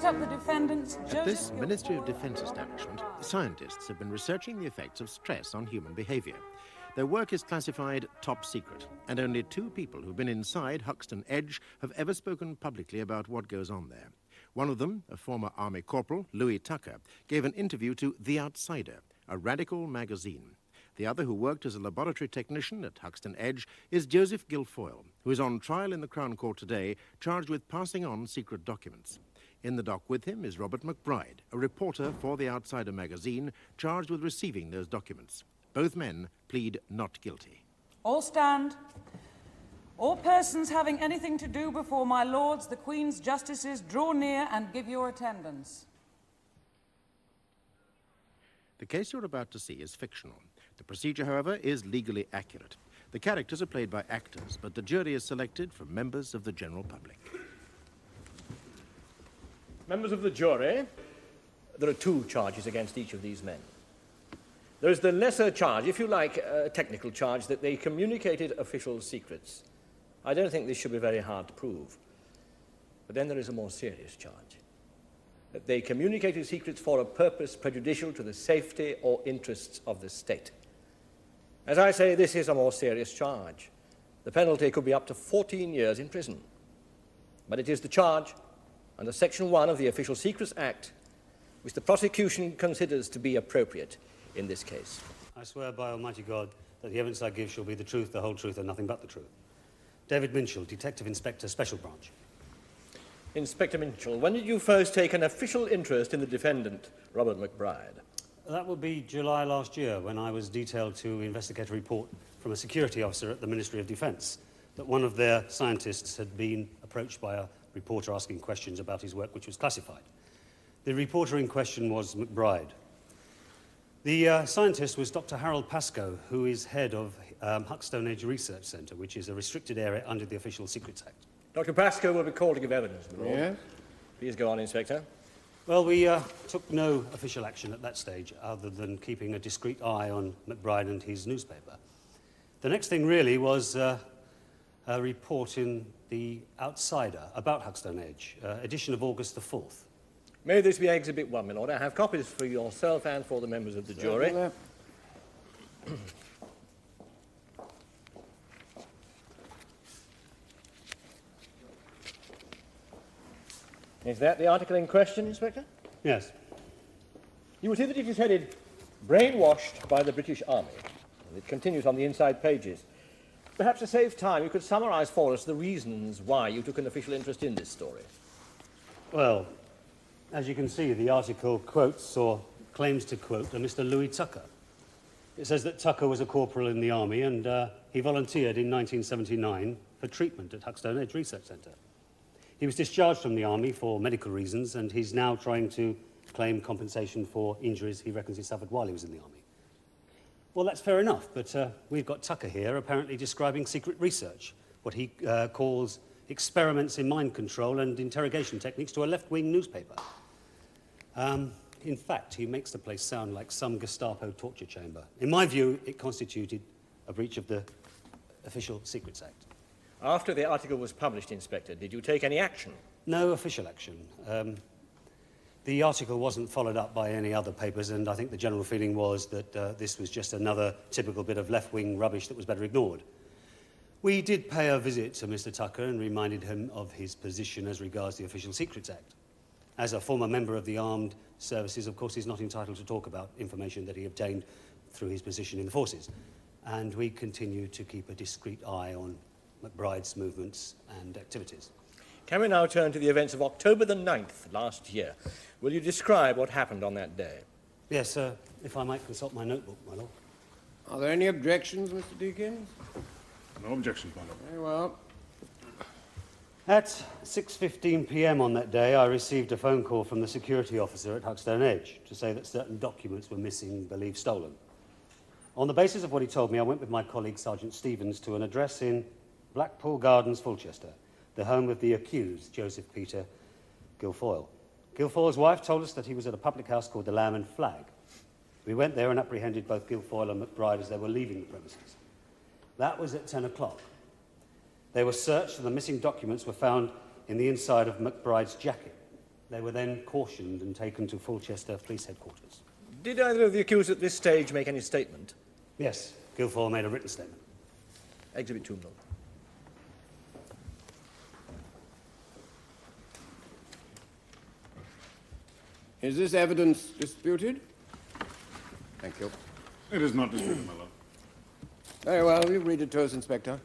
cut up the defendants, Joseph At this Guilfoyle. Ministry of Defence establishment, scientists have been researching the effects of stress on human behaviour. Their work is classified top secret, and only 2 people who've been inside Huckstone Edge have ever spoken publicly about what goes on there. One of them, a former Army corporal, Louis Tucker, gave an interview to The Outsider, a radical magazine. The other, who worked as a laboratory technician at Huckstone Edge, is Joseph Guilfoyle, who is on trial in the Crown Court today, charged with passing on secret documents. In the dock with him is Robert McBride, a reporter for The Outsider magazine, charged with receiving those documents. Both men plead not guilty. All stand. All persons having anything to do before my lords, the Queen's justices, draw near and give your attendance. The case you're about to see is fictional. The procedure, however, is legally accurate. The characters are played by actors, but the jury is selected from members of the general public. Members of the jury, there are 2 charges against each of these men. There is the lesser charge, if you like, a technical charge, that they communicated official secrets. I don't think this should be very hard to prove. But then there is a more serious charge, that they communicated secrets for a purpose prejudicial to the safety or interests of the state. As I say, this is a more serious charge. The penalty could be up to 14 years in prison. But it is the charge under Section 1 of the Official Secrets Act which the prosecution considers to be appropriate in this case. I swear by Almighty God that the evidence I give shall be the truth, the whole truth, and nothing but the truth. David Minchell, Detective Inspector, Special Branch. Inspector Minchell, when did you first take an official interest in the defendant, Robert McBride? That would be July last year, when I was detailed to investigate a report from a security officer at the Ministry of Defence that one of their scientists had been approached by a reporter asking questions about his work, which was classified. The reporter in question was McBride. The scientist was Dr. Harold Pascoe, who is head of Huckstone Edge Research Centre, which is a restricted area under the Official Secrets Act. Dr. Pascoe will be called to give evidence, my lord. Yeah? Please go on, Inspector. Well, we took no official action at that stage other than keeping a discreet eye on McBride and his newspaper. The next thing really was a report in The Outsider about Huckstone Edge, edition of August the 4th. May this be Exhibit 1, my lord. I have copies for yourself and for the members of the jury. Is that the article in question, Inspector? Yes. You will see that it is headed Brainwashed by the British Army. And it continues on the inside pages. Perhaps to save time, you could summarise for us the reasons why you took an official interest in this story. Well, as you can see, the article quotes or claims to quote a Mr. Louis Tucker. It says that Tucker was a corporal in the army and he volunteered in 1979 for treatment at Huckstone Edge Research Centre. He was discharged from the army for medical reasons and he's now trying to claim compensation for injuries he reckons he suffered while he was in the army. Well, that's fair enough, but we've got Tucker here apparently describing secret research, what he calls experiments in mind control and interrogation techniques to a left-wing newspaper. In fact, he makes the place sound like some Gestapo torture chamber. In my view, it constituted a breach of the Official Secrets Act. After the article was published, Inspector, did you take any action? No official action. The article wasn't followed up by any other papers, and I think the general feeling was that this was just another typical bit of left-wing rubbish that was better ignored. We did pay a visit to Mr. Tucker and reminded him of his position as regards the Official Secrets Act. As a former member of the armed services, of course, he's not entitled to talk about information that he obtained through his position in the forces. And we continue to keep a discreet eye on McBride's movements and activities. Can we now turn to the events of October the 9th last year? Will you describe what happened on that day? Yes, if I might consult my notebook, my lord. Are there any objections, Mr. Deakins? No objections, my lord. Very well. At 6:15 p.m. on that day, I received a phone call from the security officer at Huckstone Edge to say that certain documents were missing, believed stolen. On the basis of what he told me, I went with my colleague, Sergeant Stevens, to an address in Blackpool Gardens, Fulchester, the home of the accused, Joseph Peter Guilfoyle. Guilfoyle's wife told us that he was at a public house called the Lamb and Flag. We went there and apprehended both Guilfoyle and McBride as they were leaving the premises. That was at 10 o'clock. They were searched and the missing documents were found in the inside of McBride's jacket. They were then cautioned and taken to Fulchester Police Headquarters. Did either of the accused at this stage make any statement? Yes, Guilfoyle made a written statement. Exhibit 2, Lord. Is this evidence disputed? Thank you. It is not disputed, my lord. Very well, you read it to us, Inspector.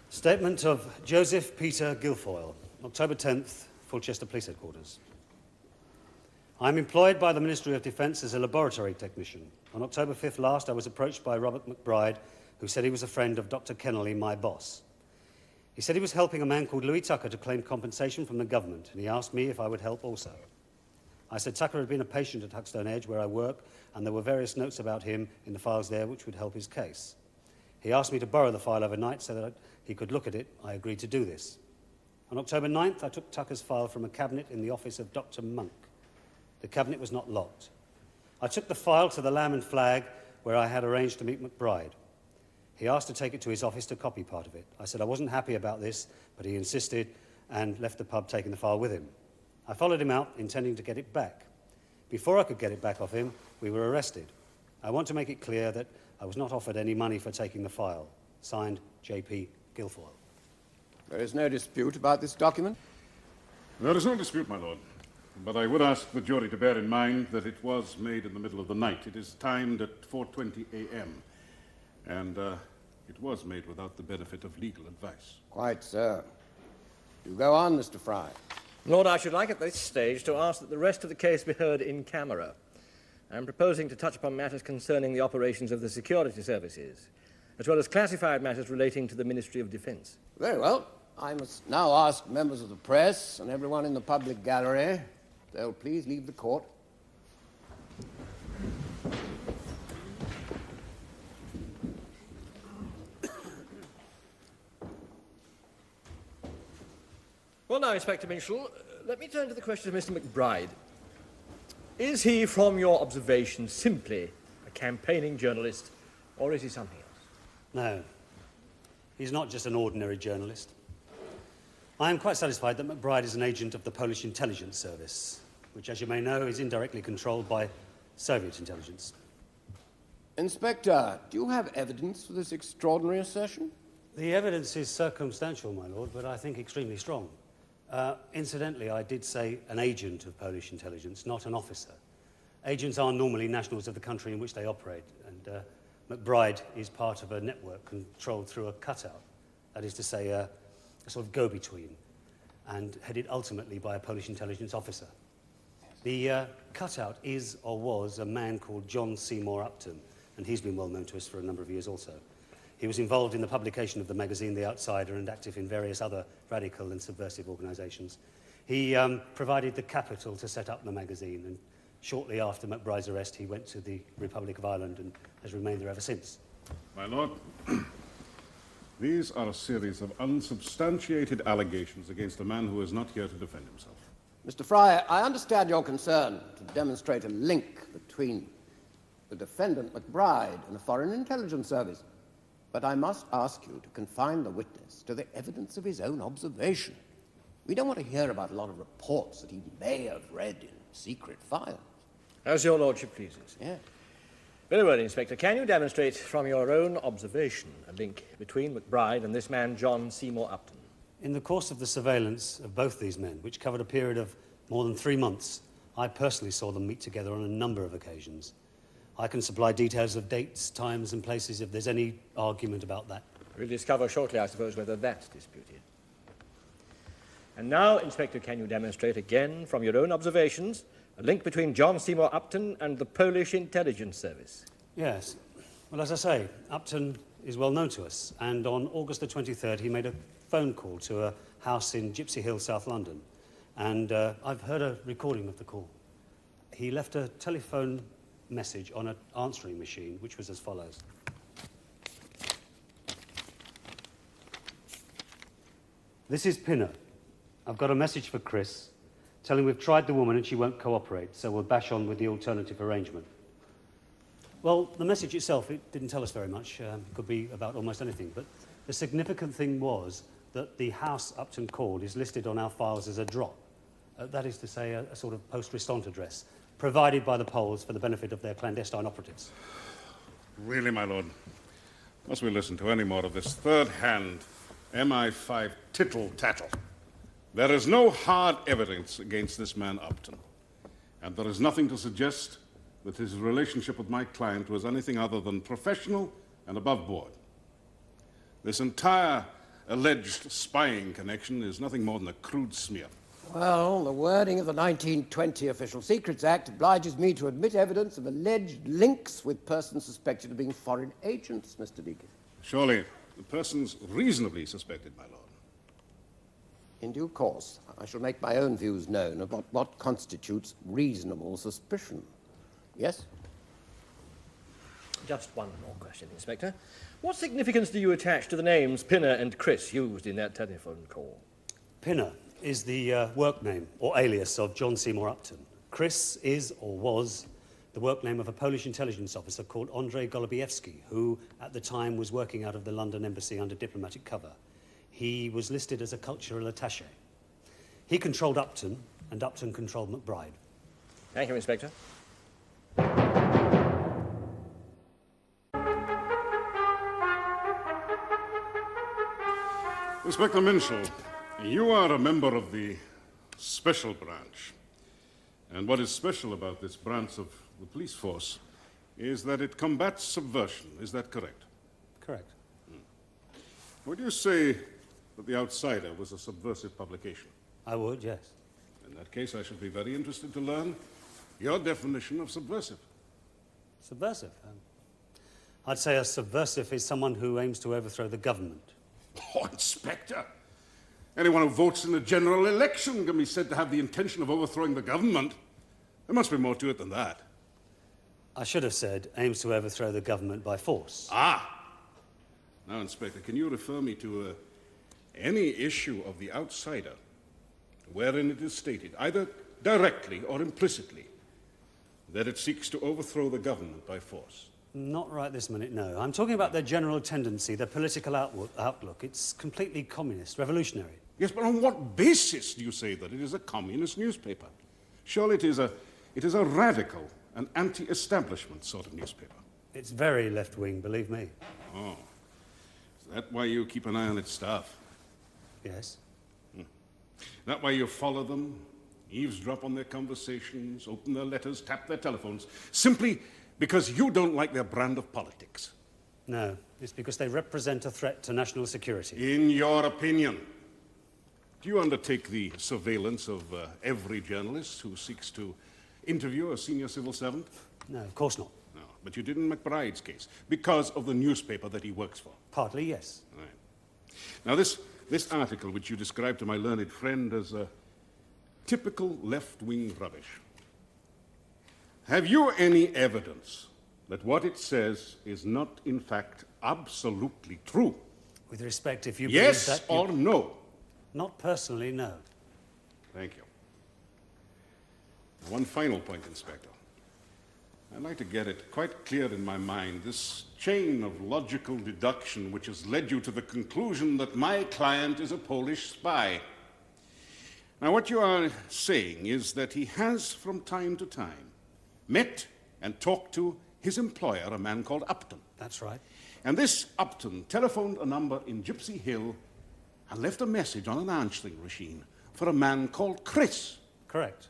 Statement of Joseph Peter Guilfoyle, October 10th, Fulchester Police Headquarters. I'm employed by the Ministry of Defence as a laboratory technician. On October 5th last, I was approached by Robert McBride, who said he was a friend of Dr. Kennelly, my boss. He said he was helping a man called Louis Tucker to claim compensation from the government, and he asked me if I would help also. I said Tucker had been a patient at Huckstone Edge, where I work, and there were various notes about him in the files there which would help his case. He asked me to borrow the file overnight so that he could look at it. I agreed to do this. On October 9th, I took Tucker's file from a cabinet in the office of Dr. Monk. The cabinet was not locked. I took the file to the Lamb and Flag, where I had arranged to meet McBride. He asked to take it to his office to copy part of it. I said I wasn't happy about this, but he insisted and left the pub taking the file with him. I followed him out, intending to get it back. Before I could get it back off him, we were arrested. I want to make it clear that I was not offered any money for taking the file. Signed, J.P. Guilfoyle. There is no dispute about this document? There is no dispute, my lord. But I would ask the jury to bear in mind that it was made in the middle of the night. It is timed at 4:20 a.m. And it was made without the benefit of legal advice. Quite so. You go on, Mr. Fry. Lord, I should like at this stage to ask that the rest of the case be heard in camera. I'm proposing to touch upon matters concerning the operations of the security services, as well as classified matters relating to the Ministry of Defence. Very well. I must now ask members of the press and everyone in the public gallery if they'll please leave the court. Well, now, Inspector Minshall, let me turn to the question of Mr. McBride. Is he, from your observation, simply a campaigning journalist, or is he something else? No, he's not just an ordinary journalist. I am quite satisfied that McBride is an agent of the Polish intelligence service, which, as you may know, is indirectly controlled by Soviet intelligence. Inspector, do you have evidence for this extraordinary assertion? The evidence is circumstantial, my lord, but I think extremely strong. Incidentally, I did say an agent of Polish intelligence, not an officer. Agents are normally nationals of the country in which they operate, and McBride is part of a network controlled through a cutout, that is to say, a sort of go-between, and headed ultimately by a Polish intelligence officer. The cutout is or was a man called John Seymour Upton, and he's been well known to us for a number of years also. He was involved in the publication of the magazine The Outsider and active in various other radical and subversive organisations. He provided the capital to set up the magazine, and shortly after McBride's arrest, he went to the Republic of Ireland and has remained there ever since. My lord, these are a series of unsubstantiated allegations against a man who is not here to defend himself. Mr. Fry, I understand your concern to demonstrate a link between the defendant, McBride, and the Foreign Intelligence Service. But I must ask you to confine the witness to the evidence of his own observation. We don't want to hear about a lot of reports that he may have read in secret files. As your lordship pleases. Yeah. Very well, Inspector. Can you demonstrate from your own observation a link between McBride and this man, John Seymour Upton? In the course of the surveillance of both these men, which covered a period of more than 3 months, I personally saw them meet together on a number of occasions. I can supply details of dates, times and places if there's any argument about that. We'll discover shortly, I suppose, whether that's disputed. And now, Inspector, can you demonstrate again from your own observations a link between John Seymour Upton and the Polish Intelligence Service? Yes. Well, as I say, Upton is well known to us, and on August the 23rd he made a phone call to a house in Gypsy Hill, South London, and I've heard a recording of the call. He left a telephone message on an answering machine, which was as follows. This is Pinner. I've got a message for Chris. Tell him we've tried the woman and she won't cooperate, so we'll bash on with the alternative arrangement. Well, the message itself, it didn't tell us very much. It could be about almost anything, but the significant thing was that the house Upton called is listed on our files as a drop. That is to say, a sort of post-restant address, provided by the Poles for the benefit of their clandestine operatives. Really, my lord, must we listen to any more of this third-hand MI5 tittle-tattle? There is no hard evidence against this man Upton, and there is nothing to suggest that his relationship with my client was anything other than professional and above board. This entire alleged spying connection is nothing more than a crude smear. Well, the wording of the 1920 Official Secrets Act obliges me to admit evidence of alleged links with persons suspected of being foreign agents, Mr. Deacon. Surely, the persons reasonably suspected, my lord. In due course, I shall make my own views known about what constitutes reasonable suspicion. Yes? Just one more question, Inspector. What significance do you attach to the names Pinner and Chris used in that telephone call? Pinner is the work name, or alias, of John Seymour Upton. Chris is, or was, the work name of a Polish intelligence officer called Andrzej Golubiewski, who, at the time, was working out of the London embassy under diplomatic cover. He was listed as a cultural attaché. He controlled Upton, and Upton controlled McBride. Thank you, Inspector. Inspector Minshall, you are a member of the Special Branch. And what is special about this branch of the police force is that it combats subversion. Is that correct? Correct. Would you say that The Outsider was a subversive publication? I would, yes. In that case, I should be very interested to learn your definition of subversive. Subversive? I'd say a subversive is someone who aims to overthrow the government. Oh, Inspector! Anyone who votes in a general election can be said to have the intention of overthrowing the government. There must be more to it than that. I should have said aims to overthrow the government by force. Ah! Now, Inspector, can you refer me to any issue of The Outsider wherein it is stated, either directly or implicitly, that it seeks to overthrow the government by force? Not right this minute, no. I'm talking about their general tendency, their political outlook. It's completely communist, revolutionary. Yes, but on what basis do you say that it is a communist newspaper? Surely it is a radical and anti-establishment sort of newspaper. It's very left-wing, believe me. Oh. Is that why you keep an eye on its staff? Yes. That why you follow them, eavesdrop on their conversations, open their letters, tap their telephones, simply because you don't like their brand of politics? No, it's because they represent a threat to national security. In your opinion, do you undertake the surveillance of every journalist who seeks to interview a senior civil servant? No, of course not. No, but you did in McBride's case, because of the newspaper that he works for. Partly, yes. Right. Now, this article, which you described to my learned friend as typical left-wing rubbish, have you any evidence that what it says is not, in fact, absolutely true? With respect, if you yes believe that... or no? Not personally, no. Thank you. One final point, Inspector. I'd like to get it quite clear in my mind, this chain of logical deduction which has led you to the conclusion that my client is a Polish spy. Now, what you are saying is that he has, from time to time, met and talked to his employer, a man called Upton. That's right. And this Upton telephoned a number in Gypsy Hill and left a message on an answering machine for a man called Chris. Correct.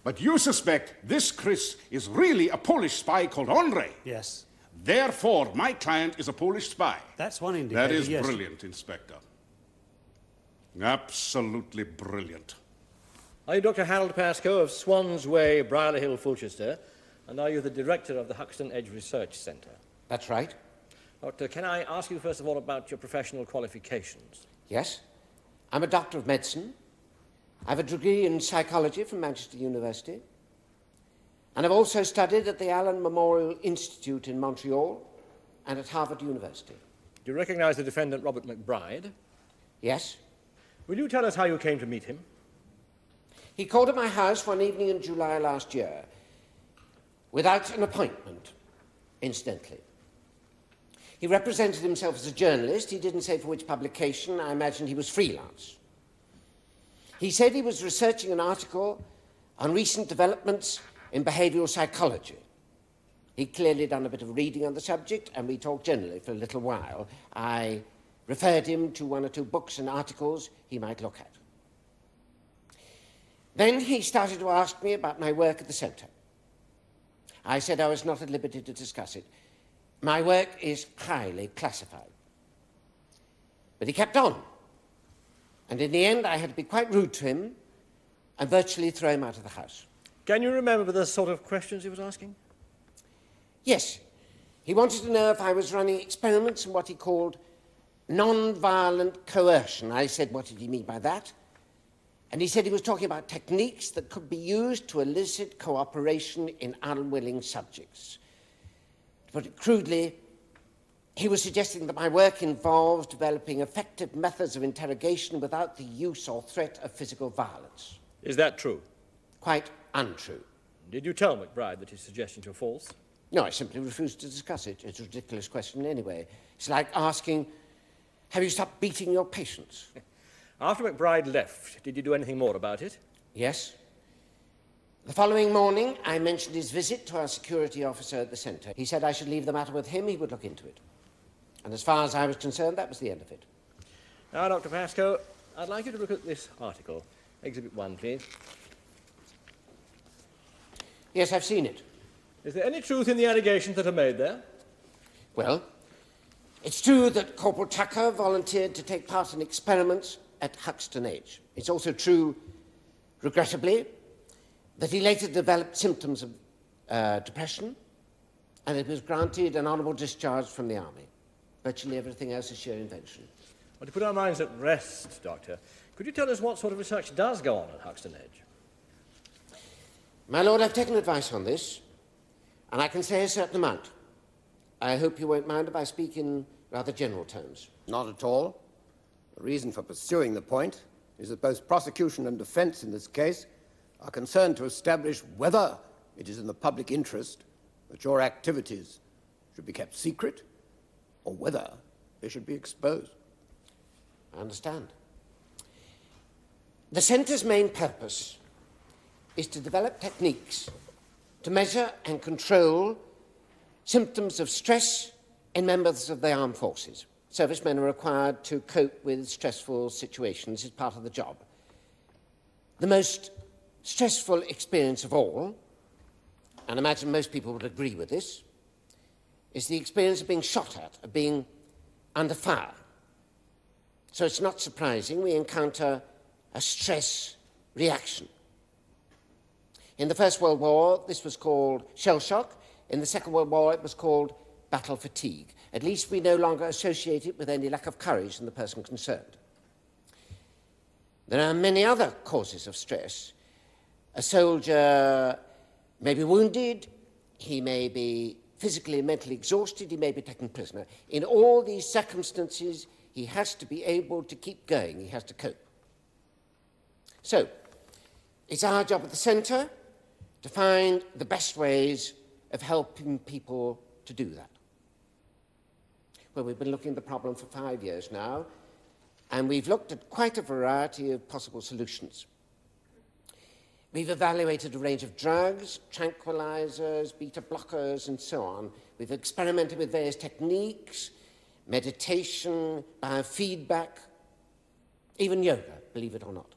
But you suspect this Chris is really a Polish spy called Andrzej. Yes. Therefore, my client is a Polish spy. That's one indicator, That is yes. brilliant, Inspector. Absolutely brilliant. Are you Dr. Harold Pascoe of Swans Way, Brierley Hill, Fulchester? And are you the director of the Huckstone Edge Research Centre? That's right. Doctor, can I ask you first of all about your professional qualifications? Yes. I'm a doctor of medicine. I have a degree in psychology from Manchester University. And I've also studied at the Allen Memorial Institute in Montreal and at Harvard University. Do you recognize the defendant, Robert McBride? Yes. Will you tell us how you came to meet him? He called at my house one evening in July last year, without an appointment, incidentally. He represented himself as a journalist. He didn't say for which publication. I imagined he was freelance. He said he was researching an article on recent developments in behavioural psychology. He'd clearly done a bit of reading on the subject, and we talked generally for a little while. I referred him to one or two books and articles he might look at. Then he started to ask me about my work at the centre. I said I was not at liberty to discuss it. My work is highly classified. But he kept on. And in the end, I had to be quite rude to him and virtually throw him out of the house. Can you remember the sort of questions he was asking? Yes. He wanted to know if I was running experiments in what he called non-violent coercion. I said, what did he mean by that? And he said he was talking about techniques that could be used to elicit cooperation in unwilling subjects. To put it crudely, he was suggesting that my work involves developing effective methods of interrogation without the use or threat of physical violence. Is that true? Quite untrue. Did you tell McBride that his suggestions were false? No, I simply refused to discuss it. It's a ridiculous question anyway. It's like asking, have you stopped beating your patients? After McBride left, did you do anything more about it? Yes. The following morning, I mentioned his visit to our security officer at the centre. He said I should leave the matter with him. He would look into it. And as far as I was concerned, that was the end of it. Now, Dr. Pascoe, I'd like you to look at this article. Exhibit 1, please. Yes, I've seen it. Is there any truth in the allegations that are made there? Well, it's true that Corporal Tucker volunteered to take part in experiments at Huckstone Edge. It's also true, regrettably, that he later developed symptoms of depression, and it was granted an honourable discharge from the army. Virtually everything else is sheer invention. Well, to put our minds at rest, Doctor, could you tell us what sort of research does go on at Huckstone Edge? My lord, I've taken advice on this, and I can say a certain amount. I hope you won't mind if I speak in rather general terms. Not at all. The reason for pursuing the point is that both prosecution and defence in this case are concerned to establish whether it is in the public interest that your activities should be kept secret or whether they should be exposed. I understand. The centre's main purpose is to develop techniques to measure and control symptoms of stress in members of the armed forces. Servicemen are required to cope with stressful situations as part of the job. The most stressful experience of all, and I imagine most people would agree with this, is the experience of being shot at, of being under fire. So it's not surprising we encounter a stress reaction. In the First World War, this was called shell shock. In the Second World War, it was called battle fatigue. At least we no longer associate it with any lack of courage in the person concerned. There are many other causes of stress. A soldier may be wounded, he may be physically and mentally exhausted, he may be taken prisoner. In all these circumstances, he has to be able to keep going, he has to cope. So, it's our job at the centre to find the best ways of helping people to do that. Well, we've been looking at the problem for 5 years now, and we've looked at quite a variety of possible solutions. We've evaluated a range of drugs, tranquilizers, beta blockers, and so on. We've experimented with various techniques, meditation, biofeedback, even yoga, believe it or not.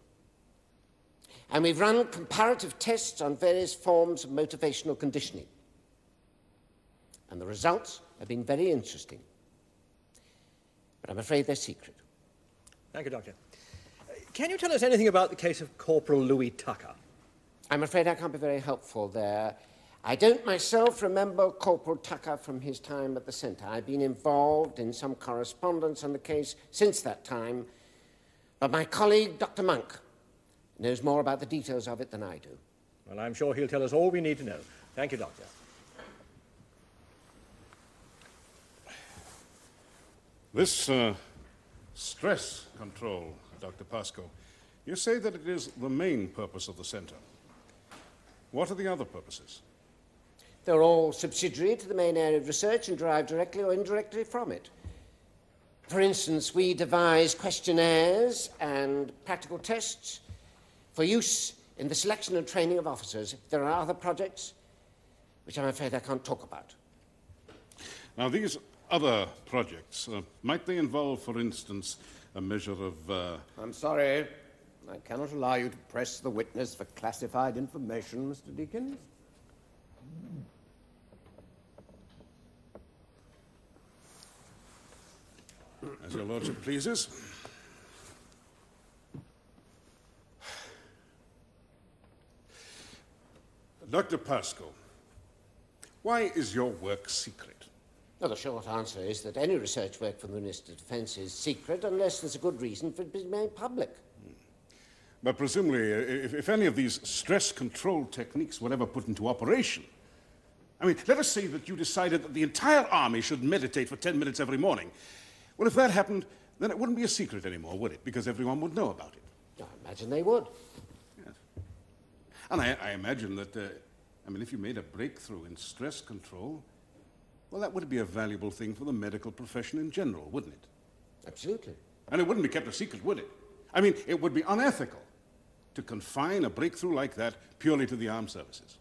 And we've run comparative tests on various forms of motivational conditioning. And the results have been very interesting. But I'm afraid they're secret. Thank you, Doctor. Can you tell us anything about the case of Corporal Louis Tucker? I'm afraid I can't be very helpful there. I don't myself remember Corporal Tucker from his time at the centre. I've been involved in some correspondence on the case since that time, but my colleague, Dr. Monk, knows more about the details of it than I do. Well, I'm sure he'll tell us all we need to know. Thank you, Doctor. This stress control, Dr. Pascoe, you say that it is the main purpose of the centre. What are the other purposes? They're all subsidiary to the main area of research and derived directly or indirectly from it. For instance, we devise questionnaires and practical tests for use in the selection and training of officers. There are other projects which I'm afraid I can't talk about. Now, these other projects, might they involve, for instance, a measure of... I'm sorry. I cannot allow you to press the witness for classified information, Mr. Deakins. As your lordship pleases. Dr. Pascoe, why is your work secret? Well, the short answer is that any research work for the Minister of Defence is secret unless there's a good reason for it being made public. But presumably, if any of these stress control techniques were ever put into operation, I mean, let us say that you decided that the entire army should meditate for 10 minutes every morning. Well, if that happened, then it wouldn't be a secret anymore, would it? Because everyone would know about it. I imagine they would. Yes. And I imagine that, I mean, if you made a breakthrough in stress control, well, that would be a valuable thing for the medical profession in general, wouldn't it? Absolutely. And it wouldn't be kept a secret, would it? I mean, it would be unethical to confine a breakthrough like that purely to the armed services.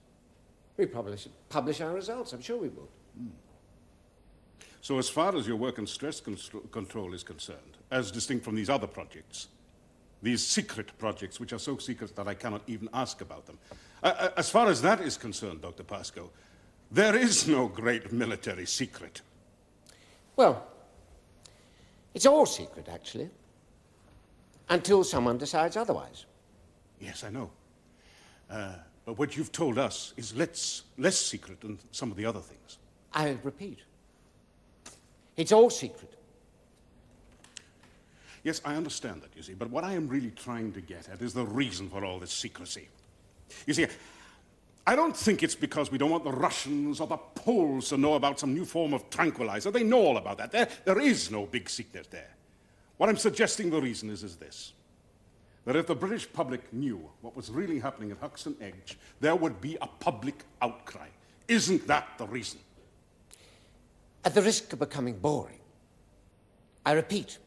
We probably should publish our results. I'm sure we would. So as far as your work in stress control is concerned, as distinct from these other projects, these secret projects which are so secret that I cannot even ask about them, as far as that is concerned, Dr. Pascoe, there is no great military secret. Well, it's all secret, actually, until someone decides otherwise. Yes, I know. But what you've told us is less secret than some of the other things. I repeat, it's all secret. Yes, I understand that, you see, but what I am really trying to get at is the reason for all this secrecy. You see, I don't think it's because we don't want the Russians or the Poles to know about some new form of tranquilizer. They know all about that. There is no big secret there. What I'm suggesting the reason is this. That if the British public knew what was really happening at Huckstone Edge, there would be a public outcry. Isn't that the reason? At the risk of becoming boring, I repeat,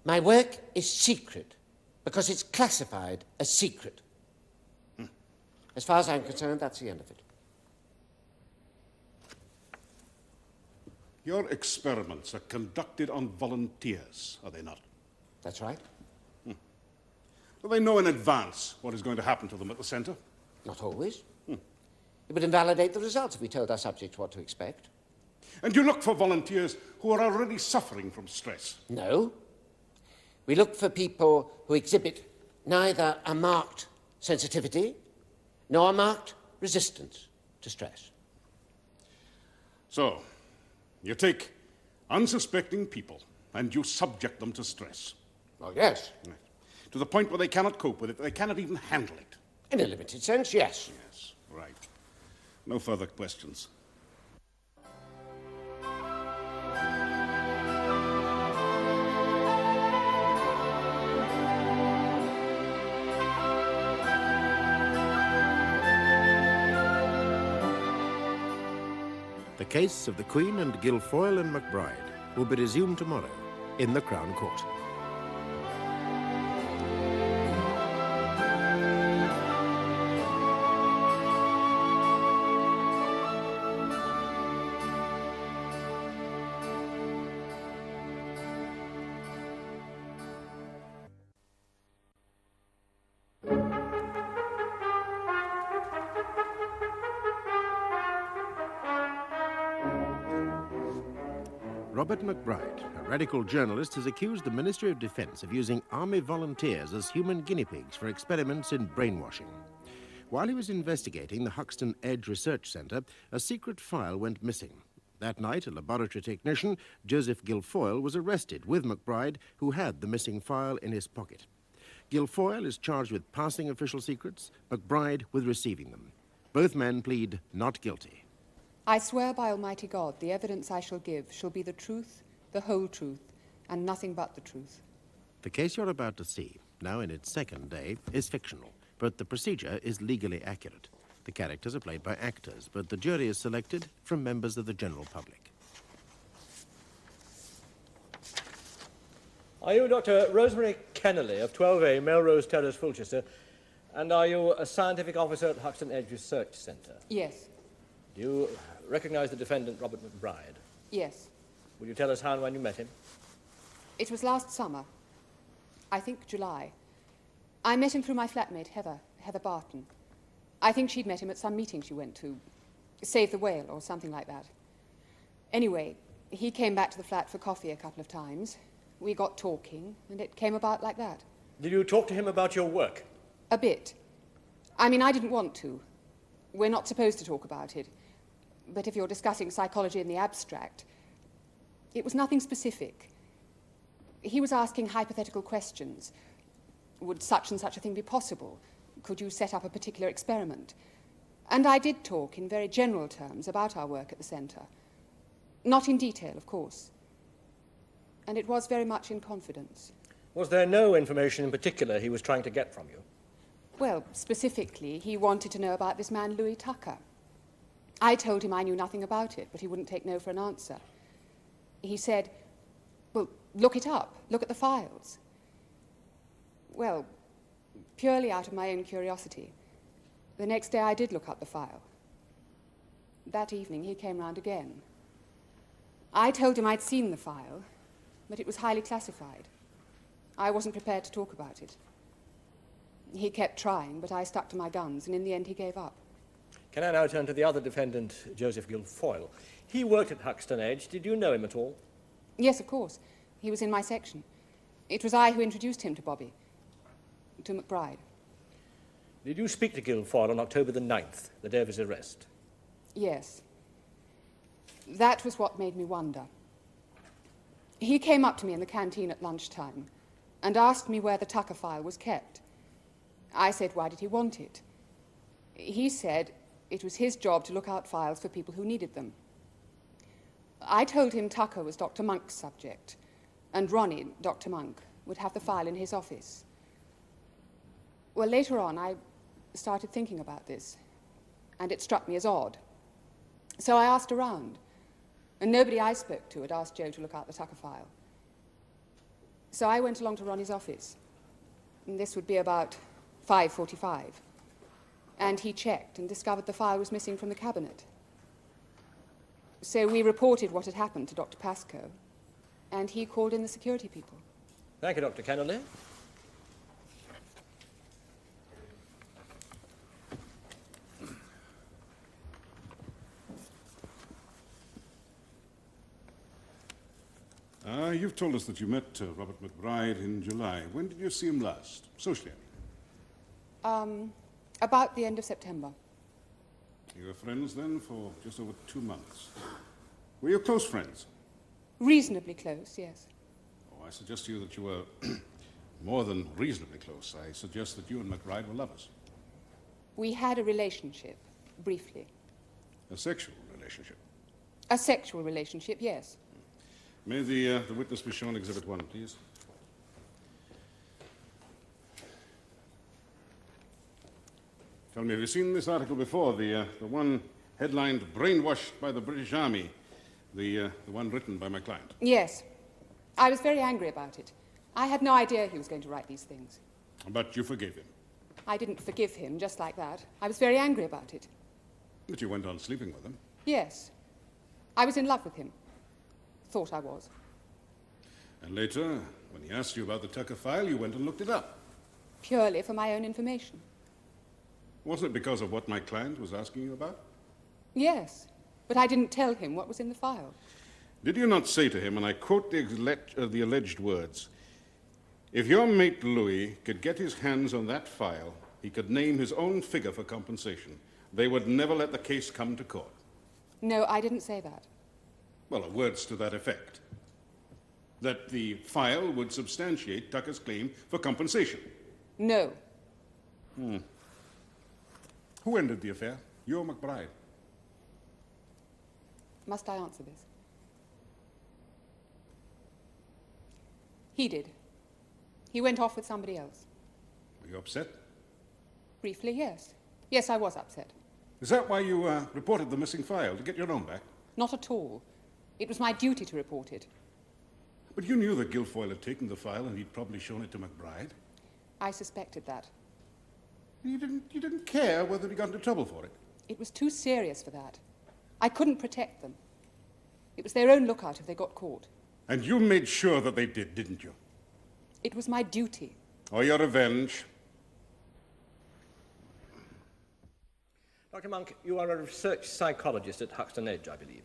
my work is secret because it's classified as secret. As far as I'm concerned, that's the end of it. Your experiments are conducted on volunteers, are they not? That's right. Do they know in advance what is going to happen to them at the centre? Not always. It would invalidate the results if we told our subjects what to expect. And you look for volunteers who are already suffering from stress? No. We look for people who exhibit neither a marked sensitivity nor a marked resistance to stress. So, you take unsuspecting people and you subject them to stress. Oh, yes. Right. To the point where they cannot cope with it, they cannot even handle it. In a limited sense, yes. Yes, right. No further questions. The case of the Queen and Guilfoyle and McBride will be resumed tomorrow in the Crown Court. Robert McBride, a radical journalist, has accused the Ministry of Defence of using army volunteers as human guinea pigs for experiments in brainwashing. While he was investigating the Huckstone Edge Research Centre, a secret file went missing. That night, a laboratory technician, Joseph Guilfoyle, was arrested with McBride, who had the missing file in his pocket. Guilfoyle is charged with passing official secrets, McBride with receiving them. Both men plead not guilty. I swear by Almighty God, the evidence I shall give shall be the truth, the whole truth, and nothing but the truth. The case you're about to see, now in its second day, is fictional, but the procedure is legally accurate. The characters are played by actors, but the jury is selected from members of the general public. Are you Dr. Rosemary Kennelly of 12A Melrose Terrace, Fulchester? And are you a scientific officer at Huckstone Edge Research Centre? Yes. Do you recognise the defendant, Robert McBride? Yes. Will you tell us how and when you met him? It was last summer. I think July. I met him through my flatmate, Heather Barton. I think she'd met him at some meeting she went to. Save the Whale or something like that. Anyway, he came back to the flat for coffee a couple of times. We got talking, and it came about like that. Did you talk to him about your work? A bit. I mean, I didn't want to. We're not supposed to talk about it. But if you're discussing psychology in the abstract, it was nothing specific. He was asking hypothetical questions. Would such and such a thing be possible? Could you set up a particular experiment? And I did talk in very general terms about our work at the centre. Not in detail, of course. And it was very much in confidence. Was there no information in particular he was trying to get from you? Well, specifically, he wanted to know about this man, Louis Tucker. I told him I knew nothing about it, but he wouldn't take no for an answer. He said, well, look it up. Look at the files. Well, purely out of my own curiosity, the next day I did look up the file. That evening he came round again. I told him I'd seen the file, but it was highly classified. I wasn't prepared to talk about it. He kept trying, but I stuck to my guns, and in the end he gave up. Can I now turn to the other defendant, Joseph Guilfoyle? He worked at Huckstone Edge. Did you know him at all? Yes, of course. He was in my section. It was I who introduced him to Bobby, to McBride. Did you speak to Guilfoyle on October the 9th, the day of his arrest? Yes. That was what made me wonder. He came up to me in the canteen at lunchtime and asked me where the Tucker file was kept. I said, why did he want it? He said it was his job to look out files for people who needed them. I told him Tucker was Dr. Monk's subject, and Ronnie, Dr. Monk, would have the file in his office. Well, later on, I started thinking about this, and it struck me as odd. So I asked around, and nobody I spoke to had asked Joe to look out the Tucker file. So I went along to Ronnie's office, and this would be about 5:45, and he checked and discovered the file was missing from the cabinet. So we reported what had happened to Dr. Pascoe, and he called in the security people. Thank you, Dr. Kennelly. You've told us that you met Robert McBride in July. When did you see him last, socially? About the end of September. You were friends then for just over 2 months. Were you close friends? Reasonably close, yes. Oh, I suggest to you that you were more than reasonably close. I suggest that you and McBride were lovers. We had a relationship, briefly. A sexual relationship. A sexual relationship, yes. May the witness be shown Exhibit 1, please. Tell me, have you seen this article before? The one headlined "Brainwashed by the British Army," the one written by my client. Yes. I was very angry about it. I had no idea he was going to write these things. But you forgave him. I didn't forgive him just like that. I was very angry about it. But you went on sleeping with him. Yes. I was in love with him. Thought I was. And later, when he asked you about the Tucker file, you went and looked it up. Purely for my own information. Wasn't it because of what my client was asking you about? Yes. But I didn't tell him what was in the file. Did you not say to him, and I quote the alleged words, "If your mate Louis could get his hands on that file, he could name his own figure for compensation. They would never let the case come to court." No, I didn't say that. Well, words to that effect. That the file would substantiate Tucker's claim for compensation. No. Who ended the affair? You or McBride? Must I answer this? He did. He went off with somebody else. Were you upset? Briefly, yes. Yes, I was upset. Is that why you reported the missing file, to get your own back? Not at all. It was my duty to report it. But you knew that Guilfoyle had taken the file and he'd probably shown it to McBride. I suspected that. You didn't care whether he got into trouble for it. It was too serious for that. I couldn't protect them. It was their own lookout if they got caught. And you made sure that they did, didn't you? It was my duty. Or your revenge. Dr. Monk, you are a research psychologist at Huckstone Edge, I believe.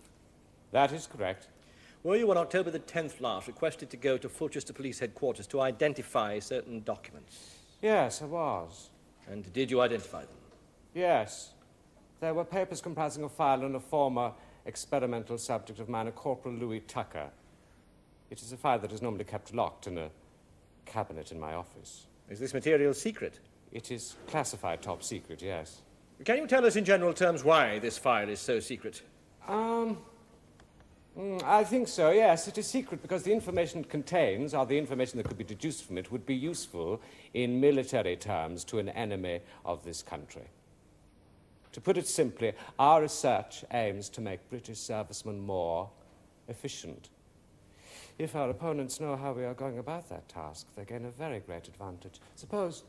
That is correct. Were you on October the 10th last requested to go to Fulchester Police Headquarters to identify certain documents? Yes, I was. And did you identify them? Yes. There were papers comprising a file on a former experimental subject of mine, a Corporal Louis Tucker. It is a file that is normally kept locked in a cabinet in my office. Is this material secret? It is classified top secret, yes. Can you tell us in general terms why this file is so secret? I think so, yes. It is secret because the information it contains, or the information that could be deduced from it, would be useful in military terms to an enemy of this country. To put it simply, our research aims to make British servicemen more efficient. If our opponents know how we are going about that task, they gain a very great advantage. Suppose,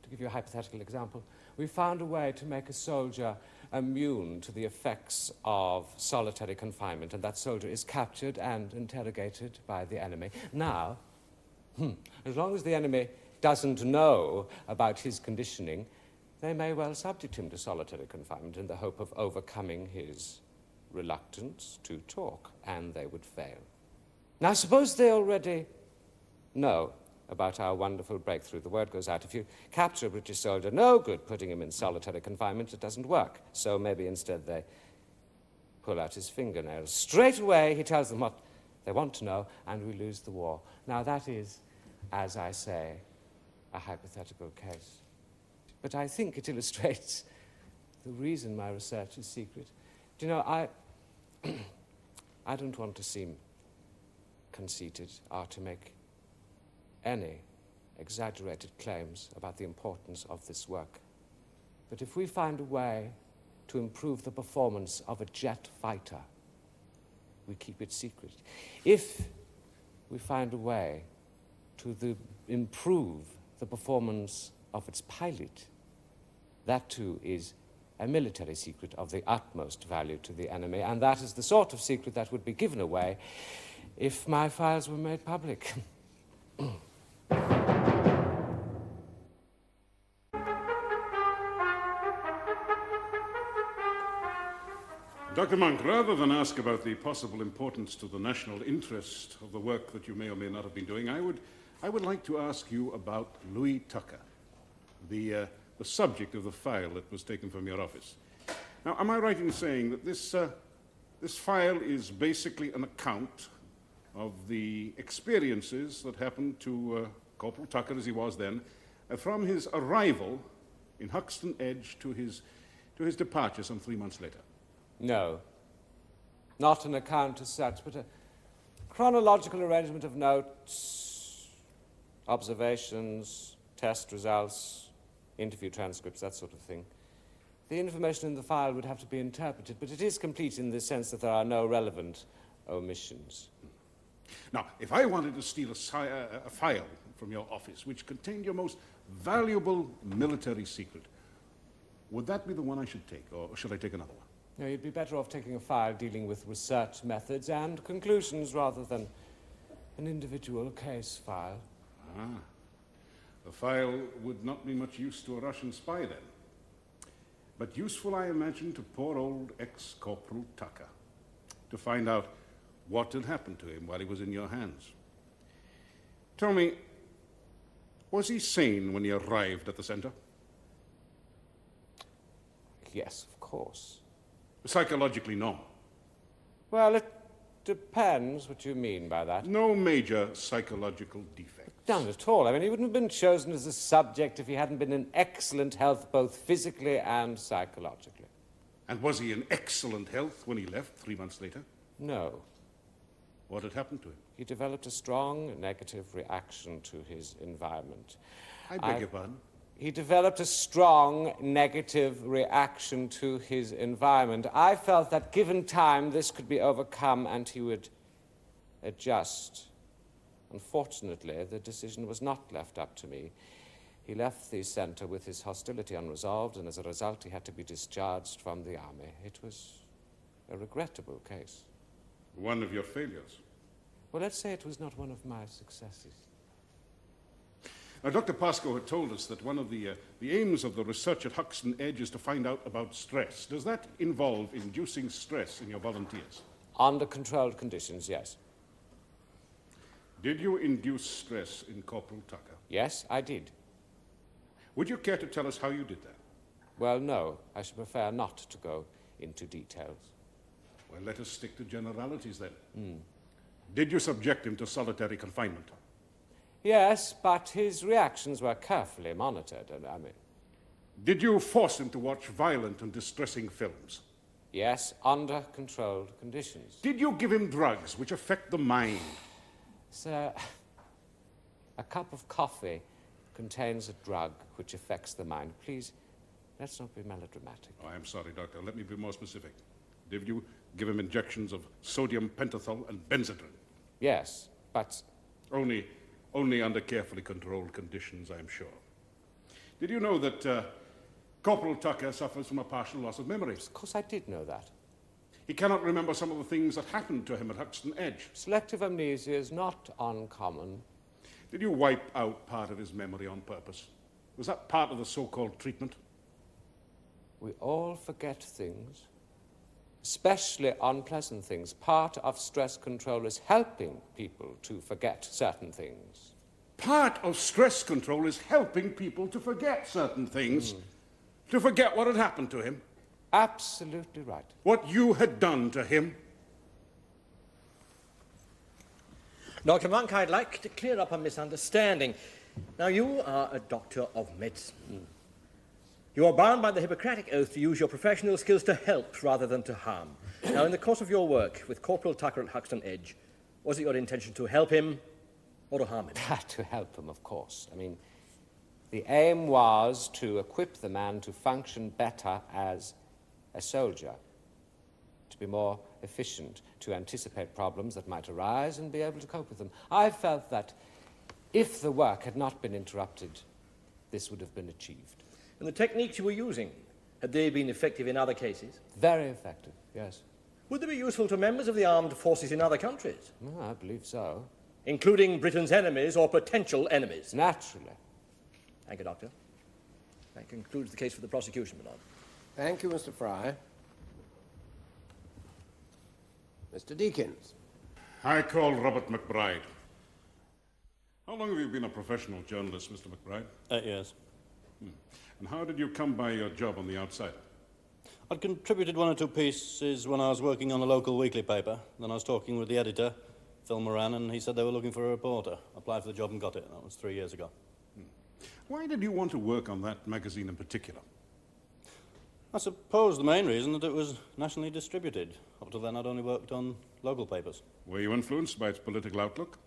to give you a hypothetical example, we found a way to make a soldier immune to the effects of solitary confinement, and that soldier is captured and interrogated by the enemy. Now, as long as the enemy doesn't know about his conditioning, they may well subject him to solitary confinement in the hope of overcoming his reluctance to talk, and they would fail. Now, suppose they already know about our wonderful breakthrough. The word goes out. If you capture a British soldier, no good putting him in solitary confinement. It doesn't work. So maybe instead they pull out his fingernails. Straight away he tells them what they want to know, and we lose the war. Now that is, as I say, a hypothetical case. But I think it illustrates the reason my research is secret. Do you know, I don't want to seem conceited or to make any exaggerated claims about the importance of this work. But if we find a way to improve the performance of a jet fighter, we keep it secret. If we find a way to improve the performance of its pilot, that too is a military secret of the utmost value to the enemy, and that is the sort of secret that would be given away if my files were made public. Dr. Monk, rather than ask about the possible importance to the national interest of the work that you may or may not have been doing, I would like to ask you about Louis Tucker, the subject of the file that was taken from your office. Now, am I right in saying that this file is basically an account of the experiences that happened to Corporal Tucker, as he was then, from his arrival in Huckstone Edge to his departure some 3 months later? No, not an account as such, but a chronological arrangement of notes, observations, test results, interview transcripts, that sort of thing. The information in the file would have to be interpreted, but it is complete in the sense that there are no relevant omissions. Now, if I wanted to steal a file from your office which contained your most valuable military secret, would that be the one I should take, or should I take another one? No, you'd be better off taking a file dealing with research methods and conclusions rather than an individual case file. Ah. The file would not be much use to a Russian spy then. But useful, I imagine, to poor old ex-Corporal Tucker, to find out what had happened to him while he was in your hands. Tell me, was he sane when he arrived at the center? Yes, of course. Psychologically, no. Well, it depends what you mean by that. No major psychological defects. None at all. I mean, he wouldn't have been chosen as a subject if he hadn't been in excellent health, both physically and psychologically. And was he in excellent health when he left 3 months later? No. What had happened to him? He developed a strong negative reaction to his environment. I beg your pardon? He developed a strong negative reaction to his environment. I felt that given time, this could be overcome and he would Unfortunately, the decision was not left up to me. He left the centre with his hostility unresolved, and as a result he had to be discharged from the army. It was a regrettable case. One of your failures? Well, let's say it was not one of my successes. Now, Dr. Pascoe had told us that one of the aims of the research at Huckstone Edge is to find out about stress. Does that involve inducing stress in your volunteers? Under controlled conditions, yes. Did you induce stress in Corporal Tucker? Yes, I did. Would you care to tell us how you did that? Well, no. I should prefer not to go into details. Well, let us stick to generalities then. Did you subject him to solitary confinement? Yes, but his reactions were carefully monitored, and Did you force him to watch violent and distressing films? Yes, under controlled conditions. Did you give him drugs which affect the mind? Sir, a cup of coffee contains a drug which affects the mind. Please, let's not be melodramatic. Oh, I'm sorry, Doctor. Let me be more specific. Did you give him injections of sodium pentothal and benzodrine? Yes, but... Only under carefully controlled conditions, I'm sure. Did you know that Corporal Tucker suffers from a partial loss of memory? Of course I did know that. He cannot remember some of the things that happened to him at Huckstone Edge. Selective amnesia is not uncommon. Did you wipe out part of his memory on purpose? Was that part of the so-called treatment? We all forget things, especially unpleasant things. Part of stress control is helping people to forget certain things. Part of stress control is helping people to forget certain things, to forget what had happened to him. Absolutely right. What you had done to him. Dr. Monk, I'd like to clear up a misunderstanding. Now, you are a doctor of medicine. You are bound by the Hippocratic Oath to use your professional skills to help rather than to harm. Now, in the course of your work with Corporal Tucker at Huckstone Edge, was it your intention to help him or to harm him? To help him, of course. I mean, the aim was to equip the man to function better as a soldier, to be more efficient, to anticipate problems that might arise and be able to cope with them. I felt that if the work had not been interrupted, this would have been achieved. And the techniques you were using, had they been effective in other cases? Very effective, yes. Would they be useful to members of the armed forces in other countries? I believe so. Including Britain's enemies or potential enemies? Naturally. Thank you, Doctor. That concludes the case for the prosecution, my lord. Thank you, Mr. Fry. Mr. Deakins. I call Robert McBride. How long have you been a professional journalist, Mr. McBride? 8 years. And how did you come by your job on the outside? I'd contributed 1 or 2 pieces when I was working on a local weekly paper. Then I was talking with the editor, Phil Moran, and he said they were looking for a reporter. Applied for the job and got it. That was 3 years ago. Why did you want to work on that magazine in particular? I suppose the main reason that it was nationally distributed. Up to then I'd only worked on local papers. Were you influenced by its political outlook?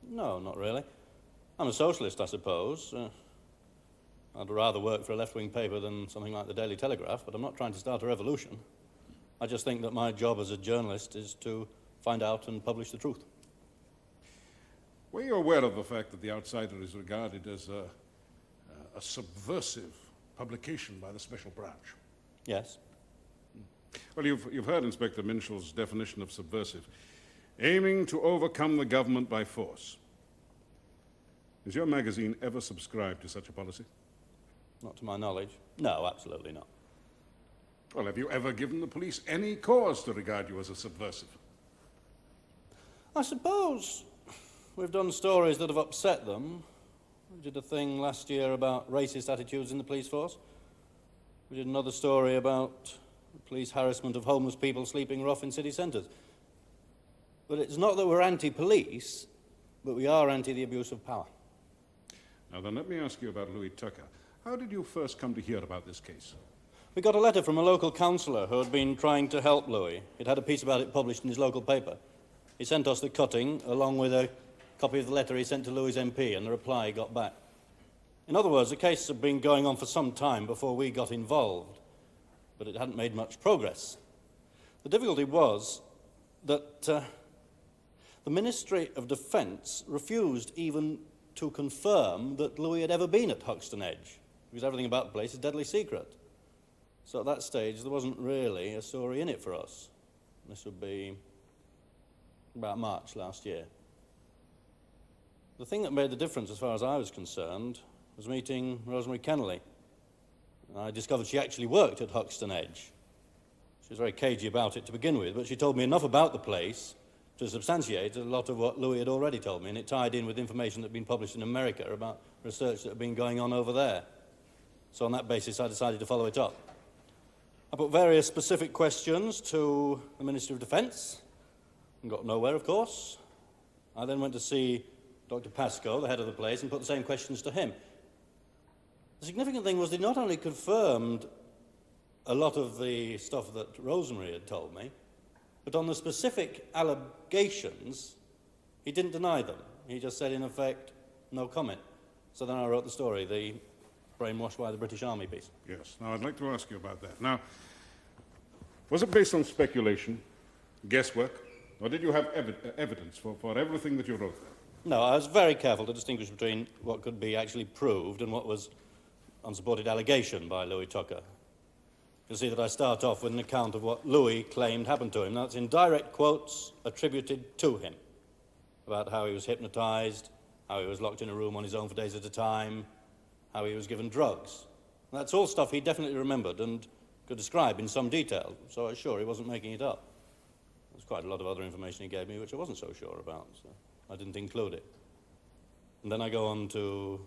No, not really. I'm a socialist, I suppose. I'd rather work for a left-wing paper than something like the Daily Telegraph, but I'm not trying to start a revolution. I just think that my job as a journalist is to find out and publish the truth. Were you aware of the fact that The Outsider is regarded as a subversive publication by the Special Branch? Yes. Well, you've heard Inspector Minshall's definition of subversive. Aiming to overcome the government by force. Has your magazine ever subscribed to such a policy? Not to my knowledge. No, absolutely not. Well, have you ever given the police any cause to regard you as a subversive? I suppose we've done stories that have upset them. We did a thing last year about racist attitudes in the police force. We did another story about police harassment of homeless people sleeping rough in city centres. But it's not that we're anti-police, but we are anti the abuse of power. Now then, let me ask you about Louis Tucker. How did you first come to hear about this case? We got a letter from a local councillor who had been trying to help Louis. He'd had a piece about it published in his local paper. He sent us the cutting, along with a copy of the letter he sent to Louis' MP, and the reply he got back. In other words, the case had been going on for some time before we got involved, but it hadn't made much progress. The difficulty was that the Ministry of Defence refused even to confirm that Louis had ever been at Huckstone Edge, because everything about the place is deadly secret. So at that stage, there wasn't really a story in it for us. This would be about March last year. The thing that made the difference, as far as I was concerned, was meeting Rosemary Kennelly. I discovered she actually worked at Huckstone Edge. She was very cagey about it to begin with, but she told me enough about the place to substantiate a lot of what Louis had already told me, and it tied in with information that had been published in America about research that had been going on over there. So on that basis, I decided to follow it up. I put various specific questions to the Ministry of Defence, and got nowhere, of course. I then went to see Dr. Pascoe, the head of the place, and put the same questions to him. The significant thing was they not only confirmed a lot of the stuff that Rosemary had told me, but on the specific allegations, he didn't deny them. He just said, in effect, no comment. So then I wrote the story, the brainwashed by the British Army piece. Yes. Now, I'd like to ask you about that. Now, was it based on speculation, guesswork, or did you have evidence for everything that you wrote there? No, I was very careful to distinguish between what could be actually proved and what was unsupported allegation by Louis Tucker. You'll see that I start off with an account of what Louis claimed happened to him. That's in direct quotes attributed to him, about how he was hypnotised, how he was locked in a room on his own for days at a time, how he was given drugs. That's all stuff he definitely remembered and could describe in some detail, so I was sure he wasn't making it up. There's quite a lot of other information he gave me which I wasn't so sure about, so I didn't include it. And then I go on to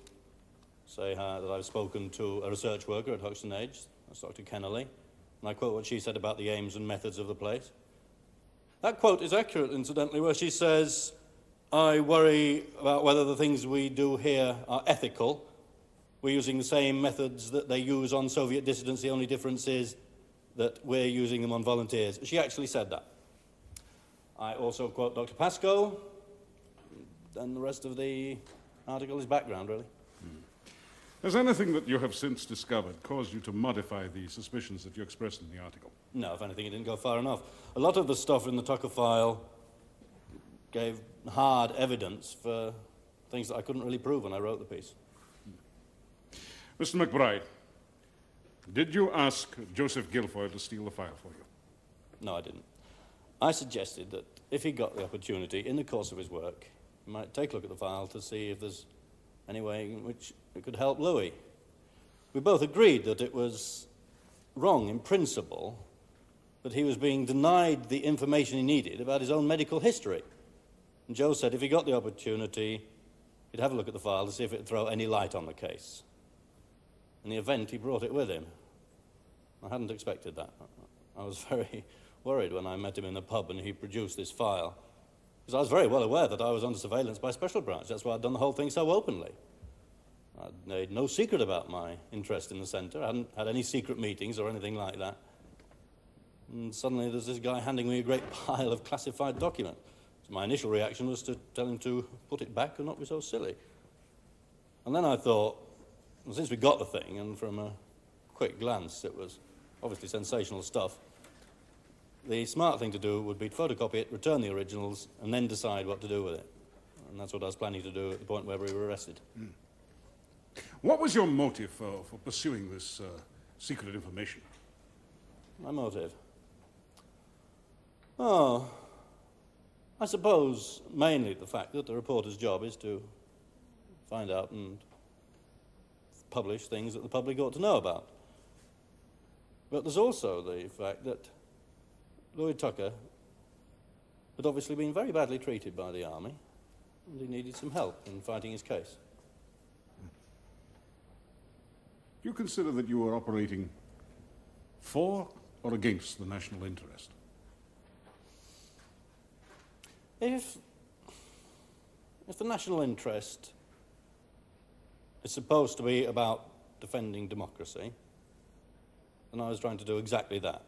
say that I've spoken to a research worker at Huckstone Edge, that's Dr. Kennelly, and I quote what she said about the aims and methods of the place. That quote is accurate, incidentally, where she says, I worry about whether the things we do here are ethical. We're using the same methods that they use on Soviet dissidents. The only difference is that we're using them on volunteers. She actually said that. I also quote Dr. Pascoe, and the rest of the article is background, really. Has anything that you have since discovered caused you to modify the suspicions that you expressed in the article? No, if anything, it didn't go far enough. A lot of the stuff in the Tucker file gave hard evidence for things that I couldn't really prove when I wrote the piece. Mr. McBride, did you ask Joseph Guilfoyle to steal the file for you? No, I didn't. I suggested that if he got the opportunity in the course of his work, he might take a look at the file to see if there's any way in which it could help Louis. We both agreed that it was wrong in principle that he was being denied the information he needed about his own medical history. And Joe said if he got the opportunity, he'd have a look at the file to see if it would throw any light on the case. In the event, he brought it with him. I hadn't expected that. I was very worried when I met him in the pub and he produced this file, because I was very well aware that I was under surveillance by Special Branch. That's why I'd done the whole thing so openly. I'd made no secret about my interest in the centre. I hadn't had any secret meetings or anything like that. And suddenly there's this guy handing me a great pile of classified documents. So my initial reaction was to tell him to put it back and not be so silly. And then I thought, well, since we got the thing, and from a quick glance it was obviously sensational stuff, the smart thing to do would be to photocopy it, return the originals, and then decide what to do with it. And that's what I was planning to do at the point where we were arrested. What was your motive for pursuing this secret information? My motive? Oh, I suppose mainly the fact that the reporter's job is to find out and publish things that the public ought to know about. But there's also the fact that Louis Tucker had obviously been very badly treated by the army, and he needed some help in fighting his case. Do you consider that you were operating for or against the national interest? If the national interest is supposed to be about defending democracy, then I was trying to do exactly that.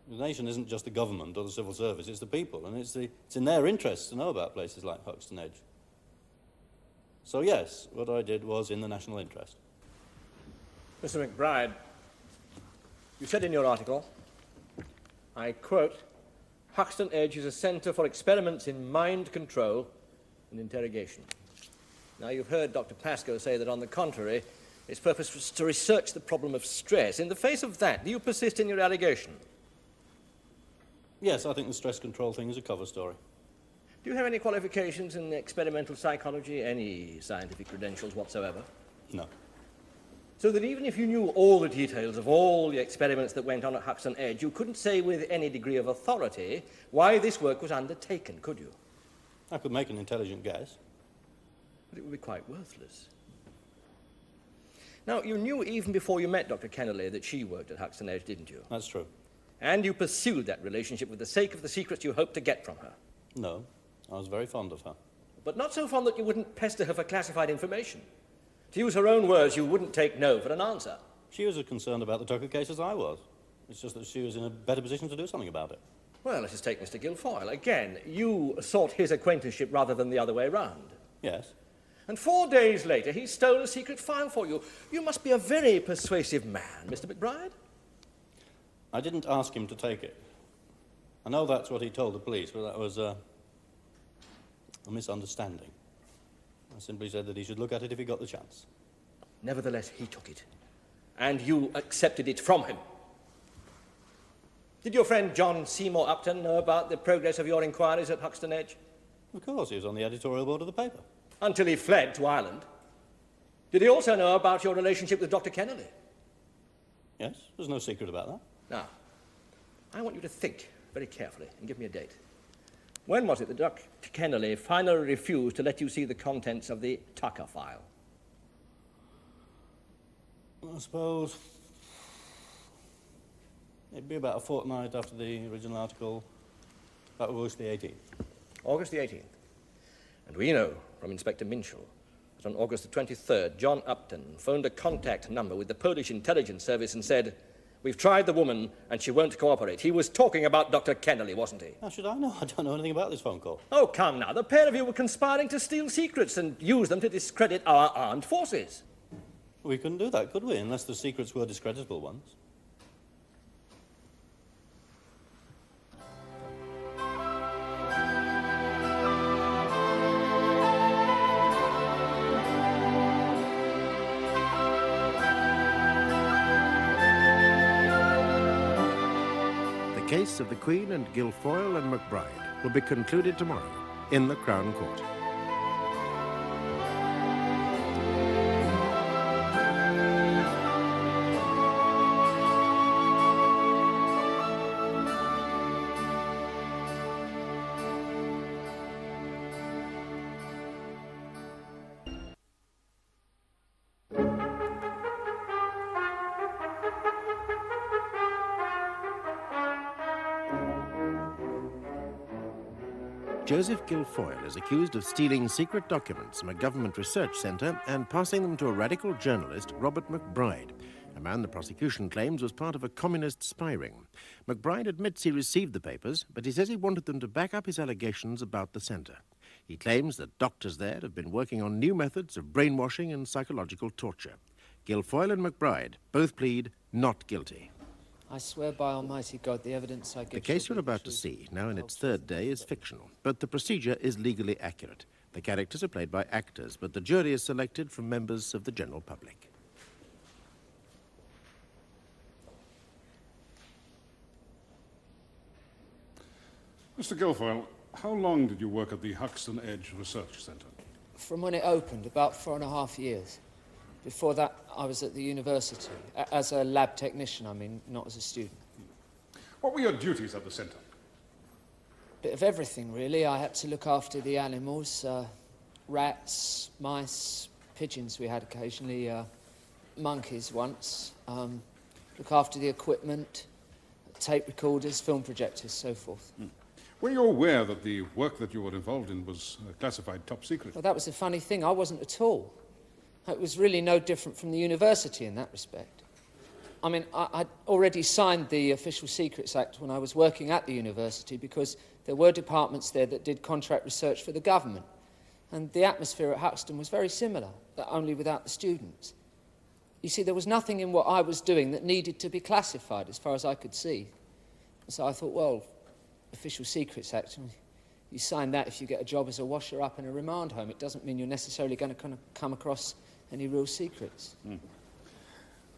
The nation isn't just the government or the civil service, it's the people, and it's in their interest to know about places like Huckstone Edge. So yes, what I did was in the national interest. Mr. McBride, you said in your article, I quote, Huckstone Edge is a centre for experiments in mind control and interrogation. Now, you've heard Dr. Pascoe say that, on the contrary, its purpose was to research the problem of stress. In the face of that, do you persist in your allegation? Yes, I think the stress control thing is a cover story. Do you have any qualifications in experimental psychology, any scientific credentials whatsoever? No. So that even if you knew all the details of all the experiments that went on at Huckstone Edge, you couldn't say with any degree of authority why this work was undertaken, could you? I could make an intelligent guess. But it would be quite worthless. Now, you knew even before you met Dr. Kennelly that she worked at Huckstone Edge, didn't you? That's true. And you pursued that relationship for the sake of the secrets you hoped to get from her. No, I was very fond of her. But not so fond that you wouldn't pester her for classified information. To use her own words, you wouldn't take no for an answer. She was as concerned about the Tucker case as I was. It's just that she was in a better position to do something about it. Well, let us take Mr. Guilfoyle. Again, you sought his acquaintanceship rather than the other way round. Yes. And 4 days later, he stole a secret file for you. You must be a very persuasive man, Mr. McBride. I didn't ask him to take it. I know that's what he told the police, but that was a misunderstanding. I simply said that he should look at it if he got the chance. Nevertheless, he took it. And you accepted it from him. Did your friend John Seymour Upton know about the progress of your inquiries at Huckstone Edge? Of course, he was on the editorial board of the paper. Until he fled to Ireland. Did he also know about your relationship with Dr. Kennelly? Yes, there's no secret about that. Now, I want you to think very carefully and give me a date. When was it that Dr. Kennelly finally refused to let you see the contents of the Tucker file? I suppose it'd be about a fortnight after the original article, about August the 18th. August the 18th. And we know from Inspector Minshall that on August the 23rd, John Upton phoned a contact number with the Polish intelligence service and said, "We've tried the woman and she won't cooperate." He was talking about Dr. Kennelly, wasn't he? How should I know? I don't know anything about this phone call. Oh, come now. The pair of you were conspiring to steal secrets and use them to discredit our armed forces. We couldn't do that, could we? Unless the secrets were discreditable ones. The case of the Queen and Guilfoyle and McBride will be concluded tomorrow in the Crown Court. Joseph Guilfoyle is accused of stealing secret documents from a government research centre and passing them to a radical journalist, Robert McBride, a man the prosecution claims was part of a communist spy ring. McBride admits he received the papers, but he says he wanted them to back up his allegations about the centre. He claims that doctors there have been working on new methods of brainwashing and psychological torture. Guilfoyle and McBride both plead not guilty. I swear by Almighty God, the evidence I give... The case you're about to see, now in its third day, is fictional, but the procedure is legally accurate. The characters are played by actors, but the jury is selected from members of the general public. Mr. Guilfoyle, how long did you work at the Huckstone Edge Research Centre? From when it opened, about 4.5 years. Before that, I was at the university, as a lab technician, I mean, not as a student. What were your duties at the centre? Bit of everything, really. I had to look after the animals, rats, mice, pigeons we had occasionally, monkeys once, look after the equipment, tape recorders, film projectors, so forth. Were you aware that the work that you were involved in was classified top secret? Well, that was the funny thing. I wasn't at all. It was really no different from the university in that respect. I mean, I'd already signed the Official Secrets Act when I was working at the university because there were departments there that did contract research for the government. And the atmosphere at Huckstone was very similar, but only without the students. You see, there was nothing in what I was doing that needed to be classified as far as I could see. So I thought, well, Official Secrets Act. You sign that if you get a job as a washer-up in a remand home. It doesn't mean you're necessarily going to come across any real secrets.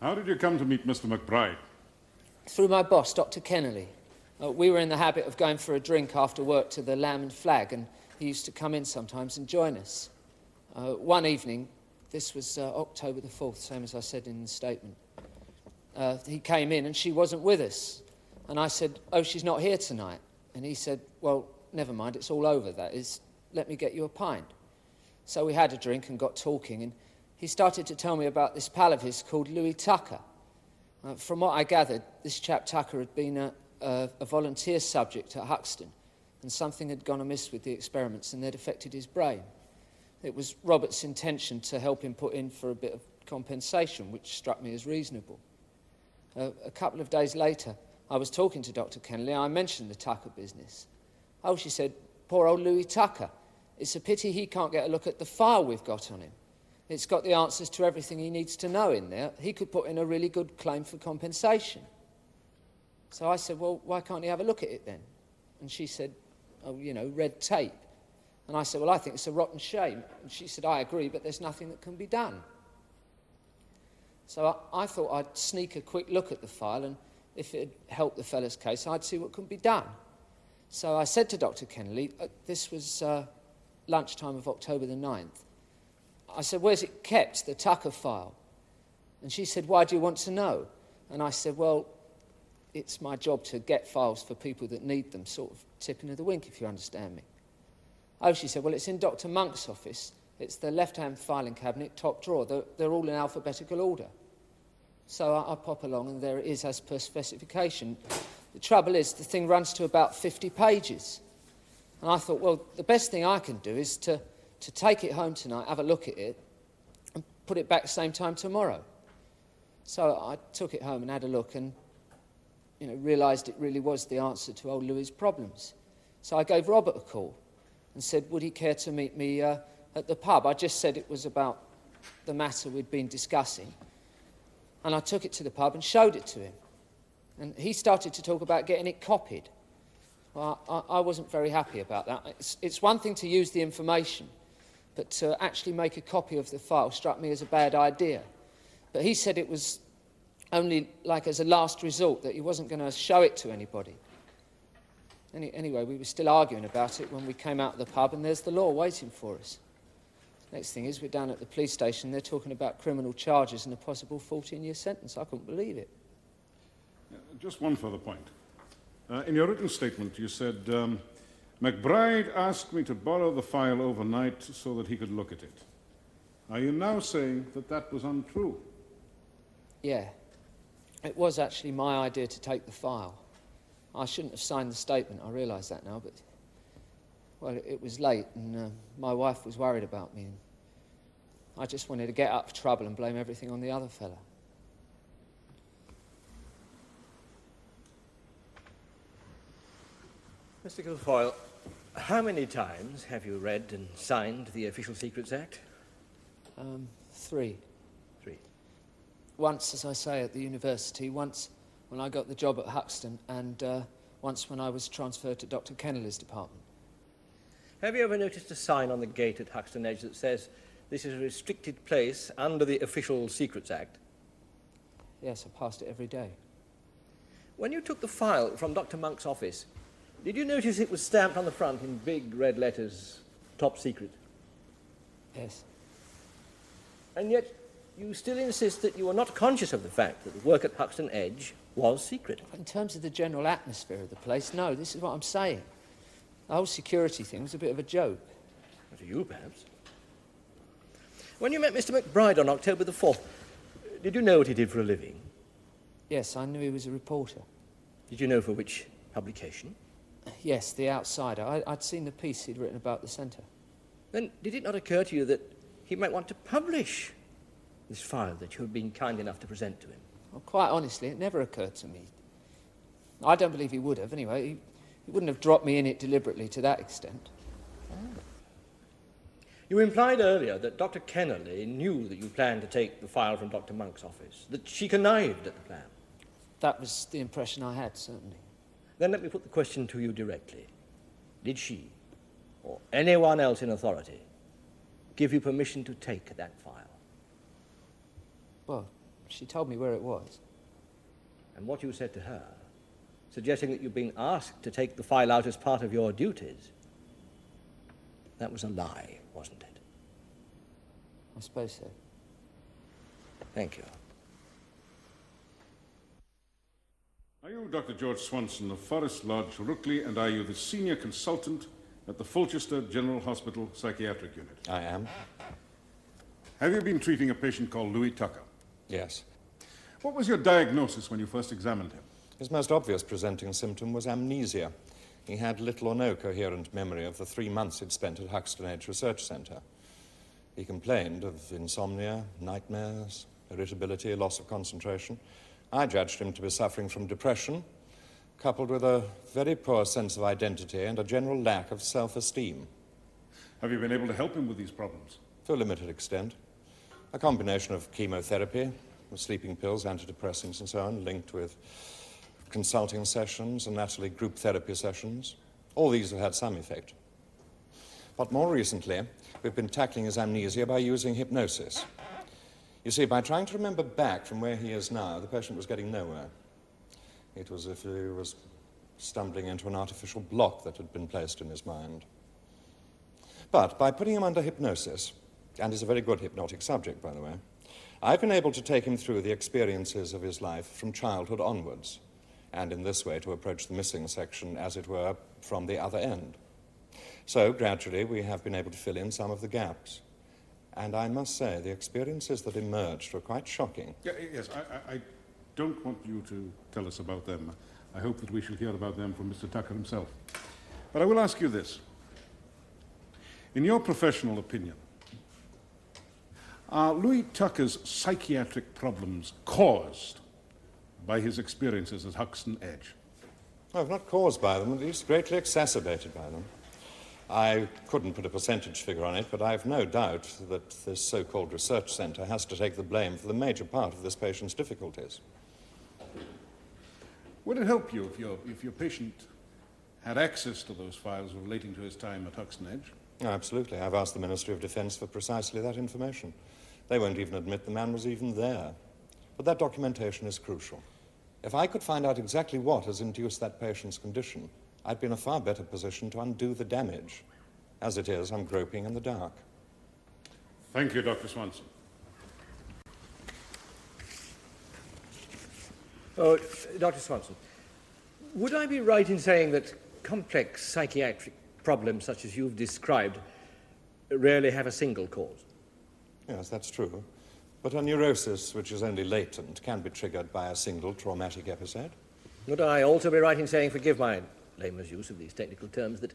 How did you come to meet Mr. McBride? Through my boss, Dr. Kennelly. We were in the habit of going for a drink after work to the Lamb and Flag, and he used to come in sometimes and join us. One evening, this was October the 4th, same as I said in the statement, he came in and she wasn't with us. And I said, "Oh, she's not here tonight." And he said, "Well, never mind, it's all over, that is. Let me get you a pint." So we had a drink and got talking, and he started to tell me about this pal of his called Louis Tucker. From what I gathered, this chap Tucker had been a volunteer subject at Huckstone, and something had gone amiss with the experiments and they'd affected his brain. It was Robert's intention to help him put in for a bit of compensation, which struck me as reasonable. A couple of days later, I was talking to Dr. Kennelly. I mentioned the Tucker business. "Oh," she said, "poor old Louis Tucker. It's a pity he can't get a look at the file we've got on him. It's got the answers to everything he needs to know in there. He could put in a really good claim for compensation." So I said, "Well, why can't he have a look at it then?" And she said, "Oh, you know, red tape." And I said, "Well, I think it's a rotten shame." And she said, "I agree, but there's nothing that can be done." So I thought I'd sneak a quick look at the file, and if it'd help the fella's case, I'd see what could be done. So I said to Dr. Kennelly, this was lunchtime of October the 9th, I said, "Where's it kept, the Tucker file?" And she said, "Why do you want to know?" And I said, "Well, it's my job to get files for people that need them, sort of tipping of the wink, if you understand me." Oh, she said, "Well, it's in Dr. Monk's office. It's the left-hand filing cabinet, top drawer. They're all in alphabetical order." So I pop along, and there it is, as per specification. The trouble is, the thing runs to about 50 pages. And I thought, well, the best thing I can do is to take it home tonight, have a look at it, and put it back the same time tomorrow. So I took it home and had a look, and realised it really was the answer to old Louis's problems. So I gave Robert a call and said, would he care to meet me at the pub? I just said it was about the matter we'd been discussing. And I took it to the pub and showed it to him. And he started to talk about getting it copied. Well, I wasn't very happy about that. It's one thing to use the information, but to actually make a copy of the file struck me as a bad idea. But he said it was only like as a last resort, that he wasn't going to show it to anybody. Anyway, we were still arguing about it when we came out of the pub, and there's the law waiting for us. Next thing is, we're down at the police station. They're talking about criminal charges and a possible 14-year sentence. I couldn't believe it. Just one further point. In your written statement, you said, McBride asked me to borrow the file overnight so that he could look at it. Are you now saying that that was untrue? Yeah. It was actually my idea to take the file. I shouldn't have signed the statement, I realise that now, but... Well, it was late, and my wife was worried about me, and I just wanted to get up for trouble and blame everything on the other fella. Mr. Guilfoyle, how many times have you read and signed the Official Secrets Act? 3. 3. Once, as I say, at the university, once when I got the job at Huckstone, and once when I was transferred to Dr. Kennelly's department. Have you ever noticed a sign on the gate at Huckstone Edge that says, this is a restricted place under the Official Secrets Act? Yes, I passed it every day. When you took the file from Dr. Monk's office, did you notice it was stamped on the front in big red letters, top secret? Yes. And yet, you still insist that you were not conscious of the fact that the work at Huckstone Edge was secret. In terms of the general atmosphere of the place, no, this is what I'm saying. The whole security thing was a bit of a joke. To you, perhaps. When you met Mr. McBride on October the 4th, did you know what he did for a living? Yes, I knew he was a reporter. Did you know for which publication? Yes, The Outsider. I'd seen the piece he'd written about the centre. Then did it not occur to you that he might want to publish this file that you had been kind enough to present to him? Well, quite honestly, it never occurred to me. I don't believe he would have, anyway. He wouldn't have dropped me in it deliberately to that extent. You implied earlier that Dr. Kennelly knew that you planned to take the file from Dr. Monk's office, that she connived at the plan. That was the impression I had, certainly. Then let me put the question to you directly. Did she, or anyone else in authority, give you permission to take that file? Well, she told me where it was. And what you said to her, suggesting that you'd been asked to take the file out as part of your duties, that was a lie, wasn't it? I suppose so. Thank you. Are you Dr. George Swanson of Forest Lodge, Rookley, and are you the senior consultant at the Fulchester General Hospital Psychiatric Unit? I am. Have you been treating a patient called Louis Tucker? Yes. What was your diagnosis when you first examined him? His most obvious presenting symptom was amnesia. He had little or no coherent memory of the 3 months he'd spent at Huckstone Edge Research Centre. He complained of insomnia, nightmares, irritability, loss of concentration. I judged him to be suffering from depression, coupled with a very poor sense of identity and a general lack of self-esteem. Have you been able to help him with these problems? To a limited extent. A combination of chemotherapy, sleeping pills, antidepressants and so on, linked with consulting sessions and latterly group therapy sessions. All these have had some effect. But more recently, we've been tackling his amnesia by using hypnosis. You see, by trying to remember back from where he is now, the patient was getting nowhere. It was as if he was stumbling into an artificial block that had been placed in his mind. But by putting him under hypnosis, and he's a very good hypnotic subject, by the way, I've been able to take him through the experiences of his life from childhood onwards, and in this way to approach the missing section, as it were, from the other end. So, gradually, we have been able to fill in some of the gaps. And I must say, the experiences that emerged were quite shocking. Yes, I don't want you to tell us about them. I hope that we shall hear about them from Mr. Tucker himself. But I will ask you this. In your professional opinion, are Louis Tucker's psychiatric problems caused by his experiences at Huckstone Edge? Oh, not caused by them, at least greatly exacerbated by them. I couldn't put a percentage figure on it, but I've no doubt that this so-called research centre has to take the blame for the major part of this patient's difficulties. Would it help you if your patient had access to those files relating to his time at Huckstone Edge? Oh, absolutely. I've asked the Ministry of Defence for precisely that information. They won't even admit the man was even there. But that documentation is crucial. If I could find out exactly what has induced that patient's condition, I'd be in a far better position to undo the damage. As it is, I'm groping in the dark. Thank you, Dr. Swanson. Oh, Dr. Swanson, would I be right in saying that complex psychiatric problems such as you've described rarely have a single cause? Yes, that's true. But a neurosis, which is only latent, can be triggered by a single traumatic episode. Would I also be right in saying, forgive my layman's use of these technical terms, that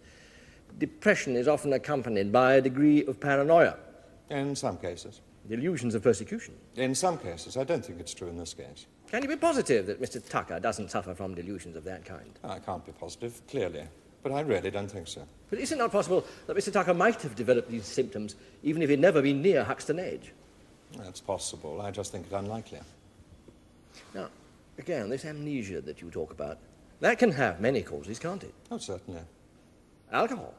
depression is often accompanied by a degree of paranoia? In some cases. Delusions of persecution? In some cases. I don't think it's true in this case. Can you be positive that Mr. Tucker doesn't suffer from delusions of that kind? I can't be positive, clearly. But I really don't think so. But is it not possible that Mr. Tucker might have developed these symptoms even if he'd never been near Huckstone Edge? That's possible. I just think it unlikely. Now, again, this amnesia that you talk about, that can have many causes, can't it? Oh, certainly. Alcohol.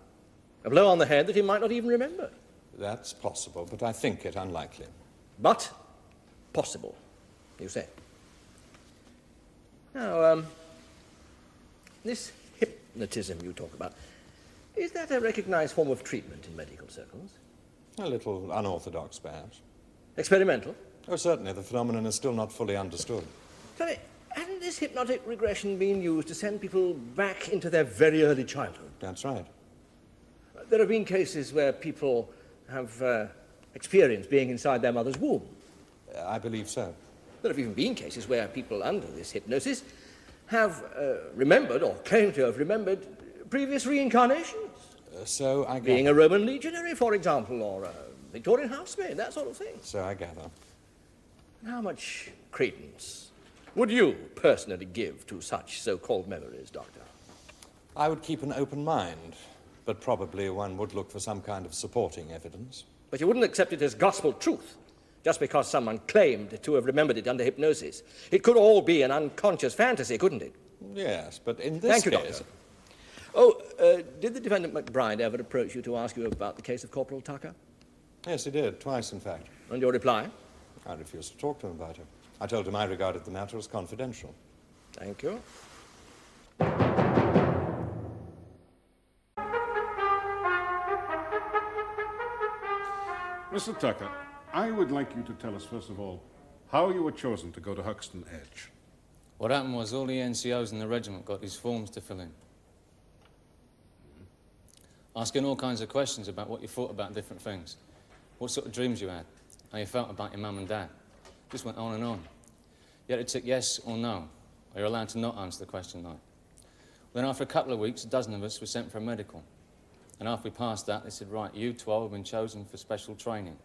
A blow on the head that he might not even remember. That's possible, but I think it unlikely. But possible, you say. Now, this hypnotism you talk about, is that a recognized form of treatment in medical circles? A little unorthodox, perhaps. Experimental? Oh, certainly. The phenomenon is still not fully understood. Tell me, hasn't this hypnotic regression been used to send people back into their very early childhood? That's right. There have been cases where people have experienced being inside their mother's womb. I believe so. There have even been cases where people under this hypnosis have remembered, or claim to have remembered, previous reincarnations. So I gather. Being a Roman legionary, for example, or a Victorian housemaid, that sort of thing. So I gather. How much credence would you personally give to such so-called memories, Doctor? I would keep an open mind, but probably one would look for some kind of supporting evidence. But you wouldn't accept it as gospel truth, just because someone claimed to have remembered it under hypnosis. It could all be an unconscious fantasy, couldn't it? Yes, but in this Thank you, case... Doctor. Oh, did the defendant McBride ever approach you to ask you about the case of Corporal Tucker? Yes, he did, twice, in fact. And your reply? I refused to talk to him about it. I told him I regarded the matter as confidential. Thank you. Mr. Tucker, I would like you to tell us, first of all, how you were chosen to go to Huckstone Edge. What happened was all the NCOs in the regiment got these forms to fill in. Asking all kinds of questions about what you thought about different things. What sort of dreams you had. How you felt about your mum and dad. Just went on and on. You had to tick yes or no, or you're allowed to not answer the question like. Then after a couple of weeks, a dozen of us were sent for a medical. And after we passed that, they said, right, you 12 have been chosen for special training.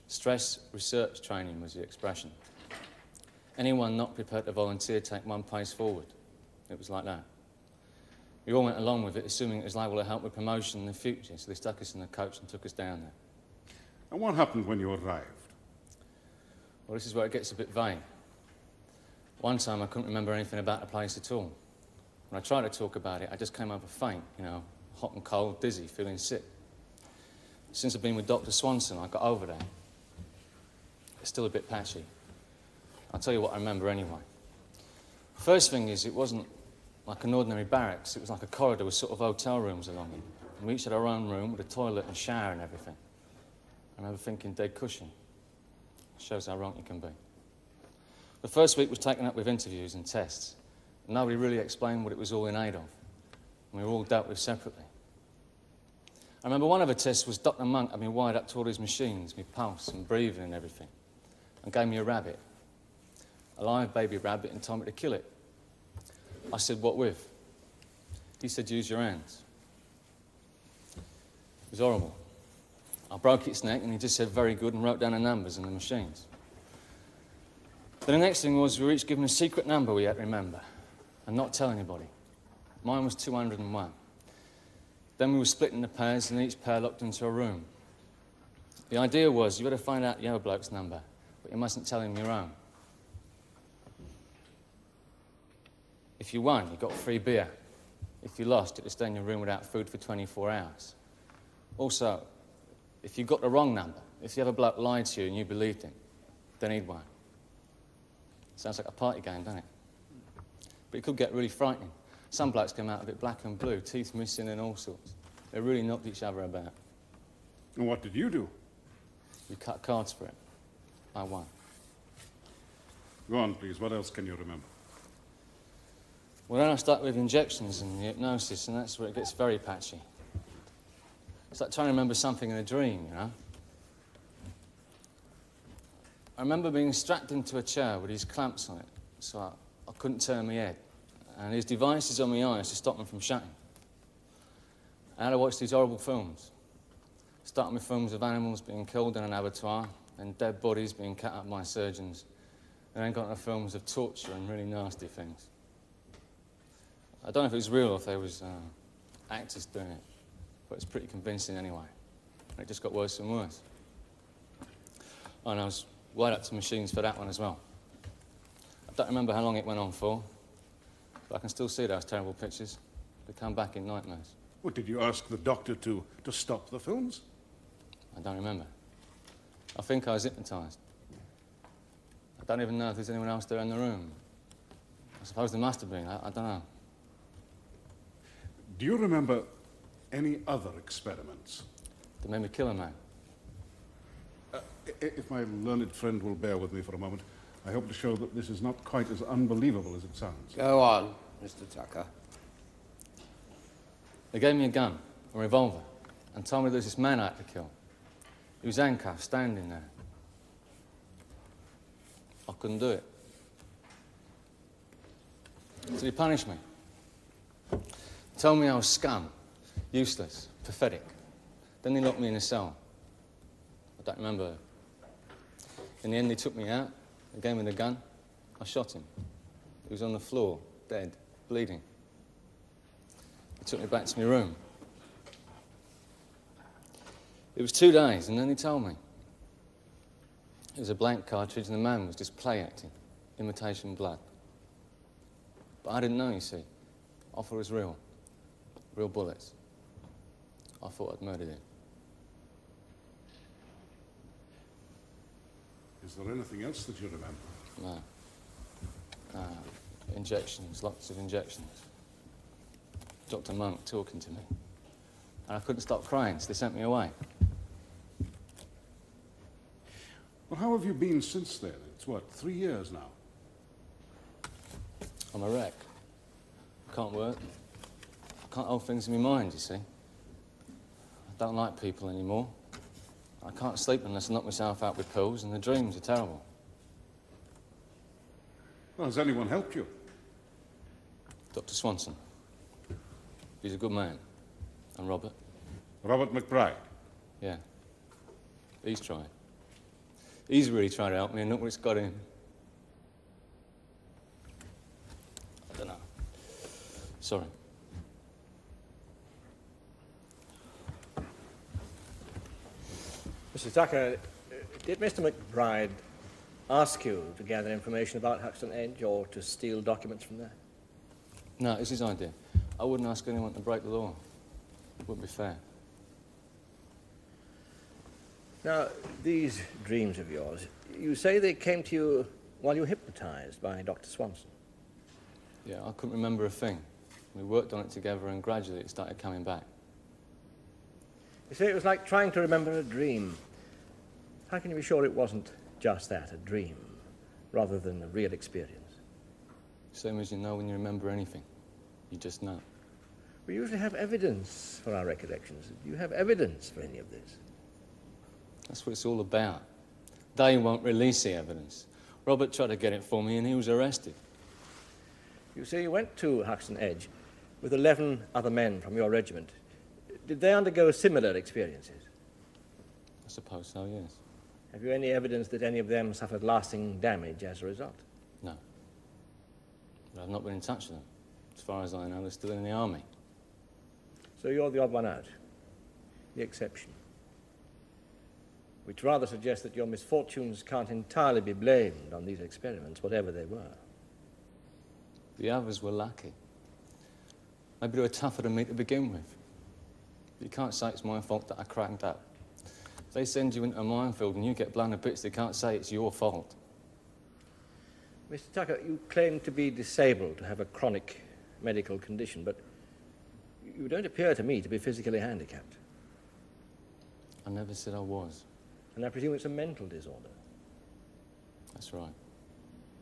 Stress research training was the expression. Anyone not prepared to volunteer take one pace forward. It was like that. We all went along with it, assuming it was liable to help with promotion in the future, so they stuck us in the coach and took us down there. And what happened when you arrived? Well, this is where it gets a bit vague. One time I couldn't remember anything about the place at all. When I tried to talk about it, I just came over faint, you know, hot and cold, dizzy, feeling sick. Since I've been with Dr. Swanson, I got over that. It's still a bit patchy. I'll tell you what I remember anyway. First thing is, it wasn't like an ordinary barracks. It was like a corridor with sort of hotel rooms along it. And we each had our own room with a toilet and shower and everything. I remember thinking, dead cushion. Shows how wrong you can be. The first week was taken up with interviews and tests. Nobody really explained what it was all in aid of. And we were all dealt with separately. I remember one of the tests was Dr. Monk had me wired up to all his machines, my pulse and breathing and everything, and gave me a rabbit, a live baby rabbit, and told me to kill it. I said, what with? He said, use your hands. It was horrible. I broke its neck, and he just said, very good, and wrote down the numbers and the machines. Then the next thing was we were each given a secret number we had to remember, and not tell anybody. Mine was 201. Then we were split into pairs, and each pair locked into a room. The idea was you had to find out the other bloke's number, but you mustn't tell him your own. If you won, you got free beer. If you lost, you had to stay in your room without food for 24 hours. Also, if you got the wrong number, if the other bloke lied to you and you believed him, then he'd won. Sounds like a party game, doesn't it? But it could get really frightening. Some blokes came out of it black and blue, teeth missing and all sorts. They really knocked each other about. And what did you do? We cut cards for it. I won. Go on, please. What else can you remember? Well, then I start with injections and the hypnosis, and that's where it gets very patchy. It's like trying to remember something in a dream, you know? I remember being strapped into a chair with these clamps on it, so I couldn't turn my head. And these devices on my eyes to stop them from shutting. I had to watch these horrible films. Starting with films of animals being killed in an abattoir, and dead bodies being cut up by surgeons, and then got into films of torture and really nasty things. I don't know if it was real or if there was actors doing it, but it's pretty convincing anyway. And it just got worse and worse. And I was wired up to machines for that one as well. I don't remember how long it went on for, but I can still see those terrible pictures. They come back in nightmares. What, did you ask the doctor to stop the films? I don't remember. I think I was hypnotised. I don't even know if there's anyone else there in the room. I suppose there must have been. I don't know. Do you remember any other experiments? That made me kill a man. If my learned friend will bear with me for a moment, I hope to show that this is not quite as unbelievable as it sounds. Go on, Mr. Tucker. They gave me a gun, a revolver, and told me there was this man I had to kill. He was handcuffed, standing there. I couldn't do it. So he punished me. Told me I was scum, useless, pathetic. Then they locked me in a cell. I don't remember. In the end, they took me out, they gave me the gun, I shot him. He was on the floor, dead, bleeding. They took me back to my room. It was 2 days, and then they told me. It was a blank cartridge, and the man was just play acting, imitation blood. But I didn't know, you see. Offer was real. Real bullets. I thought I'd murdered him. Is there anything else that you remember? No. Injections, lots of injections. Dr. Monk talking to me. And I couldn't stop crying, so they sent me away. Well, how have you been since then? It's what, 3 years now? I'm a wreck. Can't work. I can't hold things in my mind, you see. I don't like people anymore. I can't sleep unless I knock myself out with pills, and the dreams are terrible. Well, has anyone helped you? Dr. Swanson. He's a good man. And Robert? Robert McBride? Yeah. He's tried. He's really tried to help me, and look what it's got him. I don't know. Sorry. Mr. Tucker, did Mr. McBride ask you to gather information about Huckstone Edge or to steal documents from there? No, it's his idea. I wouldn't ask anyone to break the law. It wouldn't be fair. Now, these dreams of yours, you say they came to you while you were hypnotized by Dr. Swanson. Yeah, I couldn't remember a thing. We worked on it together, and gradually it started coming back. You say it was like trying to remember a dream. How can you be sure it wasn't just that, a dream, rather than a real experience? Same as you know when you remember anything. You just know. We usually have evidence for our recollections. Do you have evidence for any of this? That's what it's all about. They won't release the evidence. Robert tried to get it for me, and he was arrested. You say you went to Huckstone Edge with 11 other men from your regiment. Did they undergo similar experiences? I suppose so, yes. Have you any evidence that any of them suffered lasting damage as a result? No. But I've not been in touch with them. As far as I know, they're still in the army. So you're the odd one out, the exception. Which rather suggests that your misfortunes can't entirely be blamed on these experiments, whatever they were. The others were lucky. Maybe they were tougher than me to begin with. But you can't say it's my fault that I cracked up. If they send you into a minefield and you get blown to bits, they can't say it's your fault. Mr. Tucker, you claim to be disabled, to have a chronic medical condition, but you don't appear to me to be physically handicapped. I never said I was. And I presume it's a mental disorder. That's right.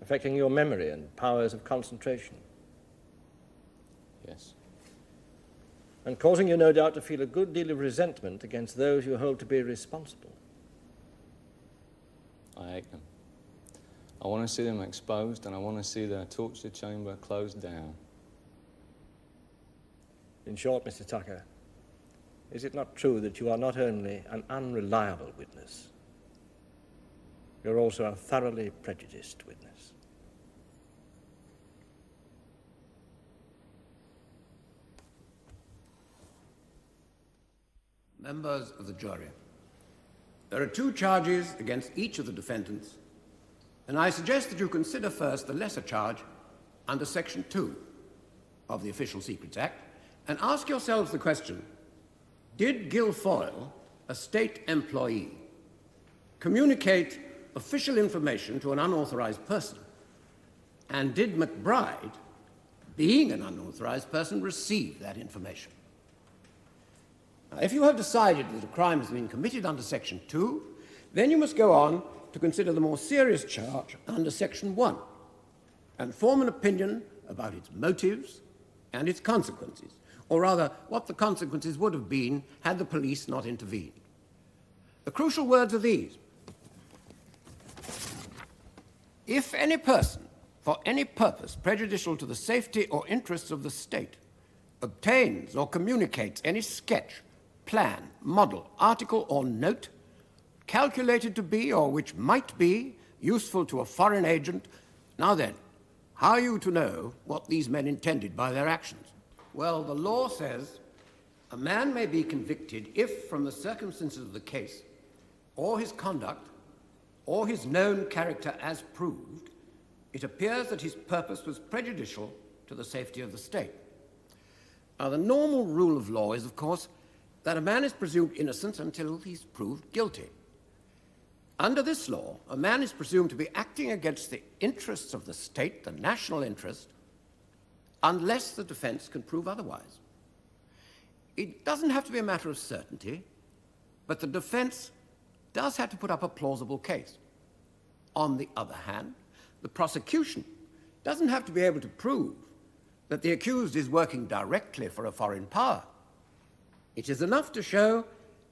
Affecting your memory and powers of concentration. Yes. And causing you, no doubt, to feel a good deal of resentment against those you hold to be responsible. I hate them. I want to see them exposed, and I want to see their torture chamber closed down. In short, Mr. Tucker, is it not true that you are not only an unreliable witness, you're also a thoroughly prejudiced witness? Members of the jury, there are 2 charges against each of the defendants, and I suggest that you consider first the lesser charge under Section 2 of the Official Secrets Act, and ask yourselves the question, did Guilfoyle, a state employee, communicate official information to an unauthorized person? And did McBride, being an unauthorized person, receive that information? Now, if you have decided that a crime has been committed under Section 2, then you must go on to consider the more serious charge under Section 1 and form an opinion about its motives and its consequences, or rather, what the consequences would have been had the police not intervened. The crucial words are these. If any person, for any purpose prejudicial to the safety or interests of the state, obtains or communicates any sketch, plan, model, article, or note calculated to be, or which might be, useful to a foreign agent, now then, how are you to know what these men intended by their actions? Well, the law says a man may be convicted if, from the circumstances of the case, or his conduct, or his known character as proved, it appears that his purpose was prejudicial to the safety of the state. Now, the normal rule of law is, of course, that a man is presumed innocent until he's proved guilty. Under this law, a man is presumed to be acting against the interests of the state, the national interest, unless the defense can prove otherwise. It doesn't have to be a matter of certainty, but the defense does have to put up a plausible case. On the other hand, the prosecution doesn't have to be able to prove that the accused is working directly for a foreign power. It is enough to show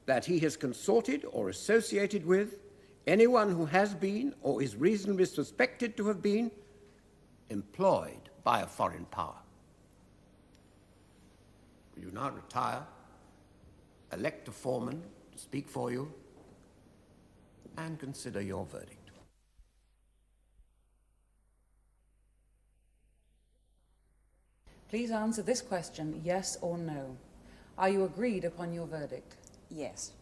that he has consorted or associated with anyone who has been or is reasonably suspected to have been employed by a foreign power. Will you now retire, elect a foreman to speak for you, and consider your verdict? Please answer this question, yes or no. Are you agreed upon your verdict? Yes.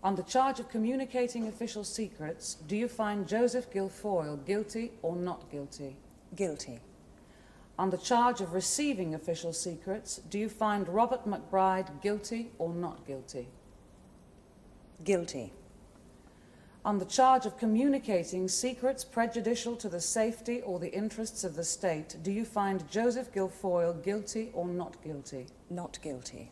On the charge of communicating official secrets, do you find Joseph Guilfoyle guilty or not guilty? Guilty. On the charge of receiving official secrets, do you find Robert McBride guilty or not guilty? Guilty. On the charge of communicating secrets prejudicial to the safety or the interests of the state, do you find Joseph Guilfoyle guilty or not guilty? Not guilty.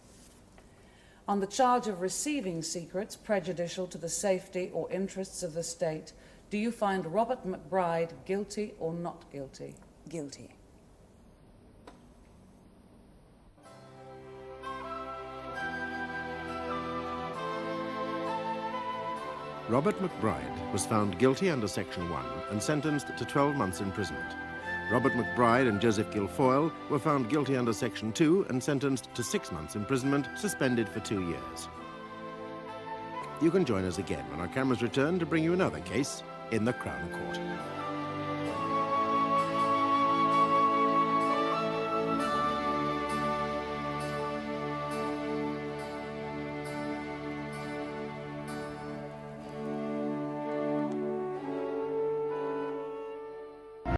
On the charge of receiving secrets prejudicial to the safety or interests of the state, do you find Robert McBride guilty or not guilty? Guilty. Robert McBride was found guilty under Section 1 and sentenced to 12 months imprisonment. Robert McBride and Joseph Guilfoyle were found guilty under Section 2 and sentenced to 6 months imprisonment, suspended for 2 years. You can join us again when our cameras return to bring you another case in the Crown Court.